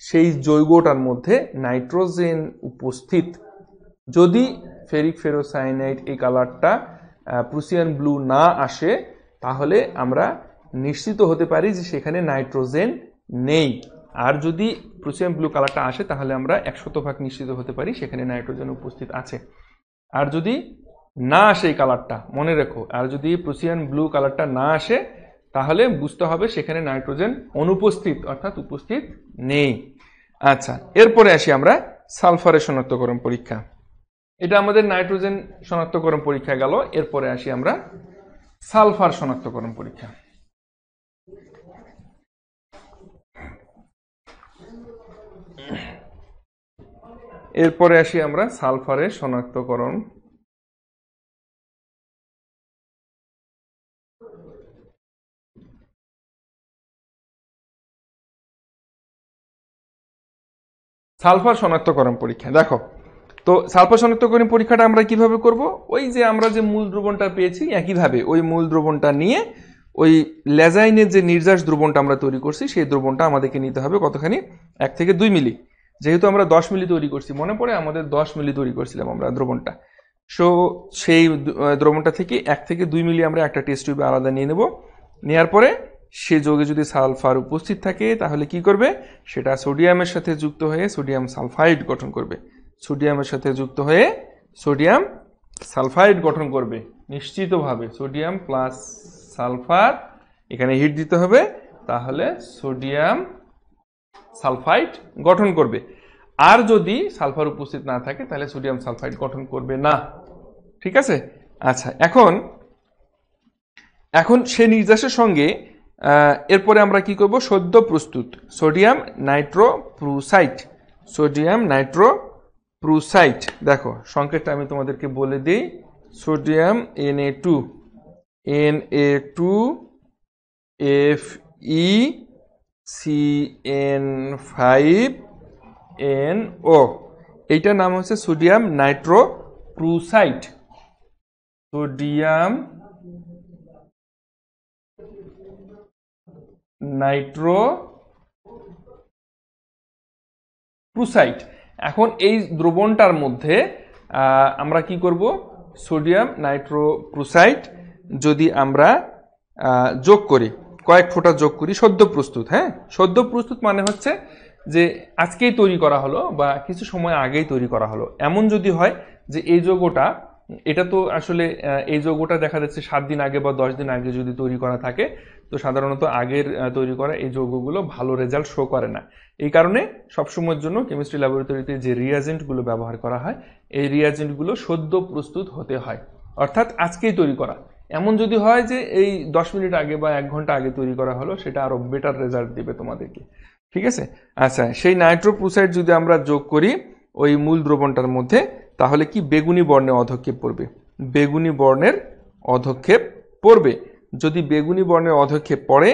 সেই যৌগটার মধ্যে নাইট্রোজেন উপস্থিত। যদি ফেরিক ফেরোসায়ানাইড এই কালারটা প্রুসিয়ান ব্লু না আসে, তাহলে আমরা নিশ্চিত হতে পারি যে সেখানে নাইট্রোজেন নেই। আর যদি প্রুসিয়ান ব্লু কালারটা আসে, তাহলে আমরা 100% নিশ্চিত হতে পারি সেখানে নাইট্রোজেন উপস্থিত আছে। আর যদি না আসে এই কালারটা, মনে রেখো, আর যদি প্রুসিয়ান ব্লু কালারটা না আসে, তাহলে বুঝতে হবে সেখানে নাইট্রোজেন অনুপস্থিত, অর্থাৎ উপস্থিত নেই। আচ্ছা, এরপরে আসি আমরা সালফারের শনাক্তকরণ পরীক্ষা। এটা আমাদের নাইট্রোজেন শনাক্তকরণ পরীক্ষা গেল। এরপরে আসি আমরা সালফার শনাক্তকরণ পরীক্ষা। এরপরে আসি আমরা সালফারের শনাক্তকরণ। সালফার শনাক্তকরণ পরীক্ষা। দেখো, তো সালফার শনাক্তকরণ পরীক্ষাটা আমরা কিভাবে করব? ওই যে আমরা যে মূল দ্রবণটা পেয়েছি একইভাবে ওই মূল দ্রবণটা নিয়ে ওই লেজাইনের যে নির্যাস দ্রবণটা আমরা তৈরি করছি সেই দ্রবণটা আমাদেরকে নিতে হবে কতখানি, 1 থেকে 2 মিলি। যেহেতু আমরা 10 মিলি তৈরি করছি, মনে পড়ে আমাদের 10 মিলি তৈরি করছিলাম আমরা দ্রবণটা। সো সেই দ্রবণটা থেকে 1 থেকে 2 মিলি আমরা একটা টেস্ট টিউবে আলাদা নিয়ে নেব। নেওয়ার পরে সে যোগে যদি সালফার উপস্থিত থাকে তাহলে কি করবে, সেটা সোডিয়ামের সাথে যুক্ত হয়ে সোডিয়াম সালফাইড গঠন করবে। সোডিয়ামের সাথে যুক্ত হয়ে সোডিয়াম সালফাইড গঠন করবে নিশ্চিতভাবে। সোডিয়াম প্লাস সালফার, এখানে হিট দিতে হবে, তাহলে সোডিয়াম সালফাইড গঠন করবে। আর যদি সালফার উপস্থিত না থাকে তাহলে সোডিয়াম সালফাইড গঠন করবে না। ঠিক আছে? আচ্ছা, এখন সে নির্যাসের সঙ্গে এরপরে আমরা কি করব, সদ্য প্রস্তুত সোডিয়াম নাইট্রোপ্রুসাইড। সোডিয়াম নাইট্রোপ্রুসাইড, দেখো সংকেতটা আমি তোমাদেরকে বলে দিই। সোডিয়াম Na2FeCN5NO, এইটার নাম হচ্ছে সোডিয়াম নাইট্রোপ্রুসাইড। সোডিয়াম নাইট্রোপ্রুসাইড। এখন এই দ্রবণটার মধ্যে আমরা কি করব, সোডিয়াম নাইট্রোপ্রুসাইড যদি আমরা যোগ করি, কয়েক ফোঁটা যোগ করি সদ্য প্রস্তুত। হ্যাঁ, সদ্য প্রস্তুত মানে হচ্ছে যে আজকেই তৈরি করা হলো বা কিছু সময় আগেই তৈরি করা হলো, এমন যদি হয় যে এই যৌগটা, এটা তো আসলে এই যৌগটা দেখা যাচ্ছে 7 দিন আগে বা 10 দিন আগে যদি তৈরি করা থাকে, তো সাধারণত আগের তৈরি করা এই যৌগগুলো ভালো রেজাল্ট শো করে না। এই কারণে সবসময়ের জন্য কেমিস্ট্রি ল্যাবরেটরিতে যে রিয়াজেন্টগুলো ব্যবহার করা হয়, এই রিয়াজেন্টগুলো সদ্য প্রস্তুত হতে হয়, অর্থাৎ আজকেই তৈরি করা। এমন যদি হয় যে এই 10 মিনিট আগে বা 1 ঘন্টা আগে তৈরি করা হলো, সেটা আরো বেটার রেজাল্ট দিবে তোমাদেরকে। ঠিক আছে? আচ্ছা, সেই নাইট্রোপ্রুসাইড যদি আমরা যোগ করি ওই মূল দ্রবণটার মধ্যে, তাহলে কি বেগুনি বর্ণে অধক্ষেপ পড়বে। বেগুনি বর্ণের অধক্ষেপ পড়বে। যদি বেগুনি বর্ণের অধক্ষেপ পড়ে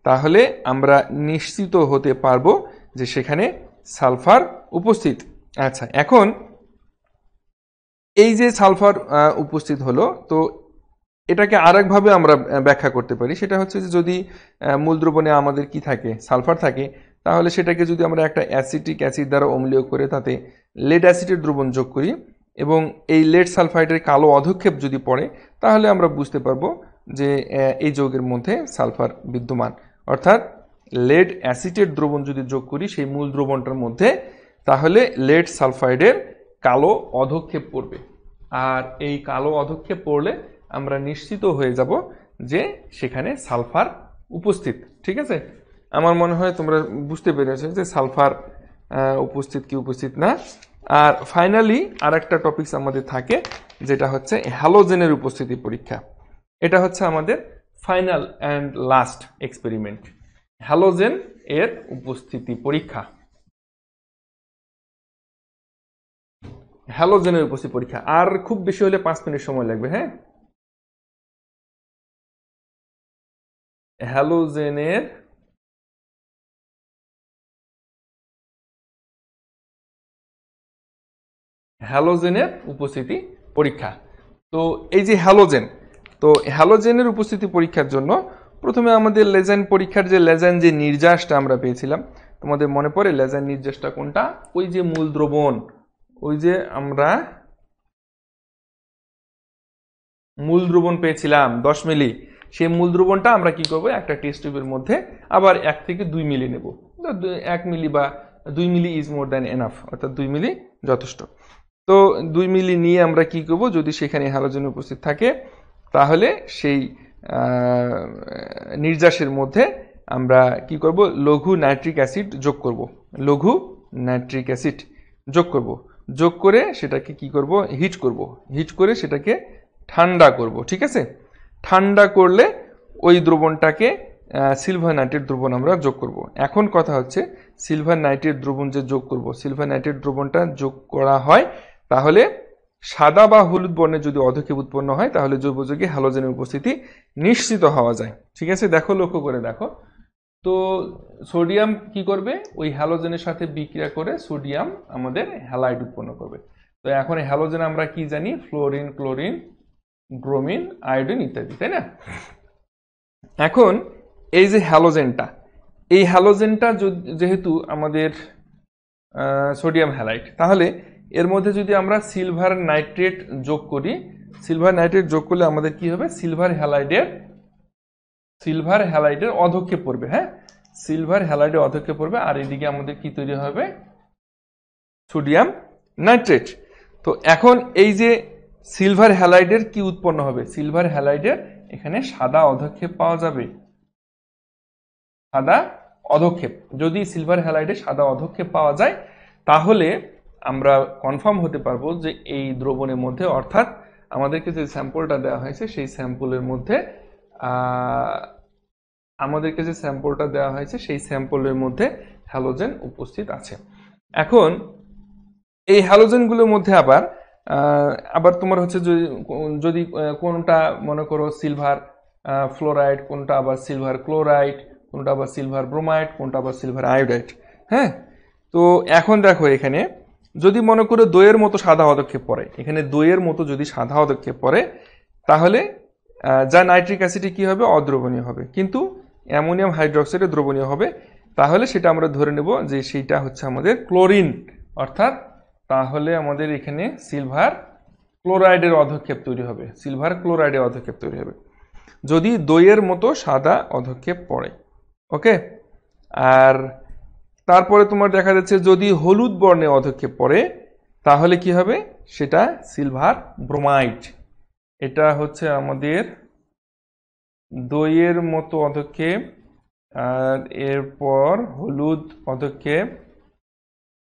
তাহলে আমরা নিশ্চিত হতে পারবো যে সেখানে সালফার উপস্থিত। আচ্ছা, এখন এই যে সালফার উপস্থিত হলো, তো এটাকে আরেকভাবে আমরা ব্যাখ্যা করতে পারি। সেটা হচ্ছে যে যদি মূল দ্রবণে আমাদের কি থাকে, সালফার থাকে, তাহলে সেটাকে যদি আমরা একটা অ্যাসিটিক অ্যাসিড দ্বারা অম্লীয় করে তাতে লেড অ্যাসিডের দ্রবণ যোগ করি এবং এই লেড সালফাইডের কালো অধক্ষেপ যদি পড়ে, তাহলে আমরা বুঝতে পারবো যে এই যৌগের মধ্যে সালফার বিদ্যমান। অর্থাৎ লেড অ্যাসিডের দ্রবণ যদি যোগ করি সেই মূল দ্রবণটার মধ্যে, তাহলে লেড সালফাইডের কালো অধক্ষেপ পড়বে। আর এই কালো অধক্ষেপ পড়লে আমরা নিশ্চিত হয়ে যাব যে সেখানে সালফার উপস্থিত। ঠিক আছে? আমার মনে হয় তোমরা বুঝতে পেরেছো যে সালফার উপস্থিত কি উপস্থিত না। আর ফাইনালি আর একটা টপিকস আমাদের থাকে, যেটা হচ্ছে হ্যালোজেনের উপস্থিতি পরীক্ষা। এটা হচ্ছে আমাদের final and last experiment, halogen এর উপস্থিতি পরীক্ষা। হ্যালোজেনের উপস্থিতি পরীক্ষা আর খুব বেশি হলে 5 মিনিট সময় লাগবে। হ্যাঁ, হ্যালোজেনের উপস্থিতি পরীক্ষা। তো এই যে হ্যালোজেন, তো হ্যালোজেনের উপস্থিতি পরীক্ষার জন্য প্রথমে আমাদের লেজাইন পরীক্ষার যে লেজাইন যে নির্যাসটা আমরা পেয়েছিলাম, তোমাদের মনে পড়ে লেজাইন নির্যাসটা কোনটা? ওই যে মূল দ্রবণ, ওই যে আমরা মূল দ্রবণ পেয়েছিলাম 10 মিলি, সেই মূল দ্রবণটা আমরা কি করব, একটা টেস্ট টিউবের মধ্যে আবার 1 থেকে 2 মিলি নেব। 1 মিলি বা 2 মিলি ইজ মোর দ্যান এনাফ, অর্থাৎ 2 মিলি যথেষ্ট। তো 2 মিলি নিয়ে আমরা কি করব, যদি সেখানে হ্যালোজেন উপস্থিত থাকে তাহলে সেই নির্যাসের মধ্যে আমরা কি করব, লঘু নাইট্রিক অ্যাসিড যোগ করব। লঘু নাইট্রিক অ্যাসিড যোগ করব। যোগ করে সেটাকে কি করব, হিট করব। হিট করে সেটাকে ঠান্ডা করব। ঠিক আছে? ঠান্ডা করলে ওই দ্রবণটাকে সিলভার নাইট্রেট দ্রবণ আমরা যোগ করব। এখন কথা হচ্ছে সিলভার নাইট্রেট দ্রবণ যে যোগ করব, সিলভার নাইট্রেট দ্রবণটা যোগ করা হয় তাহলে সাদা বা হলুদ বর্ণের যদি অধক্ষেপ উৎপন্ন হয় তাহলে জৈব যৌগে হ্যালোজেনের উপস্থিতি নিশ্চিত হওয়া যায়। ঠিক আছে? দেখো, লক্ষ্য করে দেখো। তো সোডিয়াম কি করবে, ওই হ্যালোজেনের সাথে বিক্রিয়া করে সোডিয়াম আমাদের হ্যালাইড উৎপন্ন করবে। তো এখন হ্যালোজেন আমরা কি জানি, ফ্লোরিন, ক্লোরিন, ব্রোমিন, আয়োডিন ইত্যাদি, তাই না? এখন এই যে হ্যালোজেনটা, এই হ্যালোজেনটা যেহেতু আমাদের সোডিয়াম হ্যালাইড, তাহলে এর মধ্যে যদি আমরা সিলভার নাইট্রেট যোগ করি, সিলভার নাইট্রেট যোগ করলে আমাদের কি হবে, সিলভার হ্যালাইডের অধক্ষেপ পড়বে। হ্যাঁ, সিলভার হ্যালাইডের অধক্ষেপ পড়বে, আর এদিকে আমাদের কি তৈরি হবে, সোডিয়াম নাইট্রেট। তো এখন এই যে সিলভার হ্যালাইডের কি উৎপন্ন হবে, সিলভার হ্যালাইডের এখানে সাদা অধক্ষেপ পাওয়া যাবে, সাদা অধক্ষেপ। যদি সিলভার হ্যালাইডে সাদা অধক্ষেপ পাওয়া যায়, তাহলে আমরা কনফার্ম হতে পারবো যে এই দ্রবণের মধ্যে, অর্থাৎ আমাদেরকে যে স্যাম্পলটা দেওয়া হয়েছে সেই স্যাম্পলের মধ্যে হ্যালোজেন উপস্থিত আছে। এখন এই হ্যালোজেনগুলোর মধ্যে আবার তোমার হচ্ছে যদি কোনটা মনে করো সিলভার ফ্লোরাইড, কোনটা আবার সিলভার ক্লোরাইড, কোনটা আবার সিলভার ব্রোমাইড, কোনটা আবার সিলভার আয়োডাইড। হ্যাঁ, তো এখন দেখো এখানে যদি মনে করো দইয়ের মতো সাদা পদক্ষেপ পড়ে, এখানে দইয়ের মতো যদি সাদা পদক্ষেপ পড়ে, তাহলে যা নাইট্রিক অ্যাসিডে কি হবে, অদ্রবণীয় হবে, কিন্তু অ্যামোনিয়াম হাইড্রোক্সাইডে দ্রবণীয় হবে। তাহলে সেটা আমরা ধরে নেব যে সেইটা হচ্ছে আমাদের ক্লোরিন, অর্থাৎ তাহলে আমাদের এখানে সিলভার ক্লোরাইডের অধক্ষেপ তৈরি হবে, সিলভার ক্লোরাইডের অধক্ষেপ তৈরি হবে যদি দইয়ের মতো সাদা অধক্ষেপ পড়ে। ওকে, আর তারপরে তোমার দেখা যাচ্ছে যদি হলুদ বর্ণে অধক্ষেপ পড়ে, তাহলে কি হবে, সেটা সিলভার ব্রোমাইড। এটা হচ্ছে আমাদের দইয়ের মতো অধক্ষেপ, আর এরপর হলুদ পদক্ষেপ,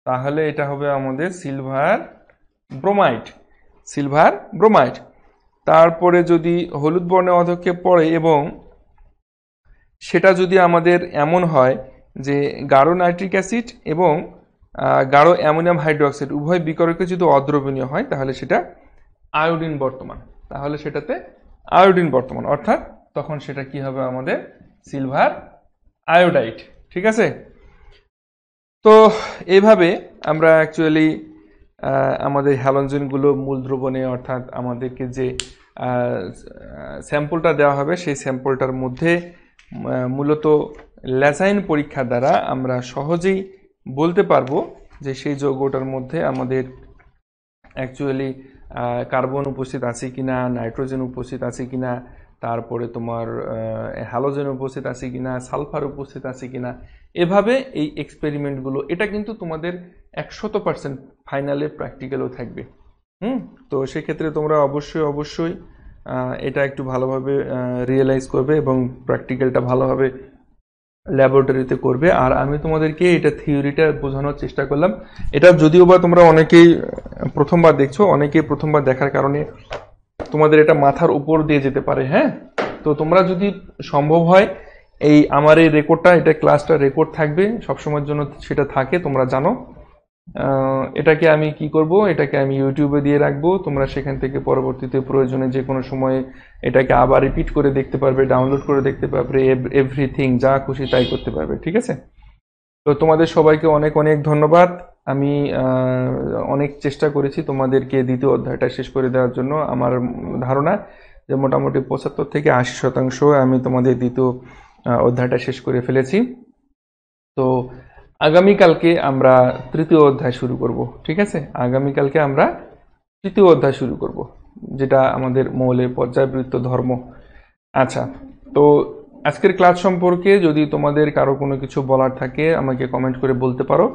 তাহলে এটা হবে আমাদের সিলভার ব্রোমাইড। তারপরে যদি হলুদ বর্ণে অধক্ষেপ পড়ে এবং সেটা যদি আমাদের এমন হয় যে গাঢ় নাইট্রিক অ্যাসিড এবং গাঢ় অ্যামোনিয়াম হাইড্রোক্সাইড উভয় বিকরকে যদি অদ্রবণীয় হয়, তাহলে সেটা আয়োডিন বর্তমান, অর্থাৎ তখন সেটা কি হবে, আমাদের সিলভার আয়োডাইড। ঠিক আছে, তো এইভাবে আমরা অ্যাকচুয়ালি আমাদের হ্যালোজেনগুলো মূল দ্রবণে, অর্থাৎ আমাদেরকে যে স্যাম্পলটা দেওয়া হবে সেই স্যাম্পলটার মধ্যে মূলত ল্যাজাইন পরীক্ষা দ্বারা আমরা সহজেই বলতে পারবো যে সেই যৌগটার মধ্যে আমাদের অ্যাকচুয়ালি কার্বন উপস্থিত আছে কিনা, নাইট্রোজেন উপস্থিত আছে কিনা, তারপরে তোমার হ্যালোজেন উপস্থিত আছে কিনা, সালফার উপস্থিত আছে কিনা। এভাবে এই এক্সপেরিমেন্টগুলো, এটা কিন্তু তোমাদের 100% ফাইনালে প্র্যাকটিক্যালও থাকবে। তো সেক্ষেত্রে তোমরা অবশ্যই এটা একটু ভালোভাবে রিয়েলাইজ করবে এবং প্র্যাকটিক্যালটা ভালোভাবে ল্যাবরেটরিতে করবে। আর আমি তোমাদেরকে এটা থিওরিটা বোঝানোর চেষ্টা করলাম। এটা যদিও বা তোমরা অনেকেই প্রথমবার দেখছো, অনেকেই প্রথমবার দেখার কারণে তোমাদের এটা মাথার উপর দিয়ে যেতে পারে। হ্যাঁ, তো তোমরা যদি সম্ভব হয় আমার এই রেকর্ডটা, এটা ক্লাসটা রেকর্ড থাকবে সবসময়ের জন্য, সেটা থাকে তোমরা জানো। এটাকে আমি কি করব, এটাকে আমি ইউটিউবে দিয়ে রাখবো, তোমরা সেখান থেকে পরবর্তীতে প্রয়োজনে যে কোনো সময়ে এটাকে আবার রিপিট করে দেখতে পারবে, ডাউনলোড করে দেখতে পারবে, এভরিথিং যা খুশি তাই করতে পারবে। ঠিক আছে, তো তোমাদের সবাইকে অনেক ধন্যবাদ। আমি অনেক চেষ্টা করেছি তোমাদেরকে দ্বিতীয় অধ্যায়টা শেষ করে দেওয়ার জন্য। আমার ধারণা যে মোটামুটি 75 থেকে 80% আমি তোমাদের দ্বিতীয় অধ্যায়টা শেষ করে ফেলেছি। তো আগামীকালকে আমরা তৃতীয় অধ্যায় শুরু করব। ঠিক আছে, আগামীকালকে আমরা তৃতীয় অধ্যায় শুরু করব, যেটা আমাদের মৌলের পর্যায়বৃত্ত ধর্ম। আচ্ছা, তো আজকের ক্লাস সম্পর্কে যদি তোমাদের কারো কোনো কিছু বলার থাকে আমাকে কমেন্ট করে বলতে পারো।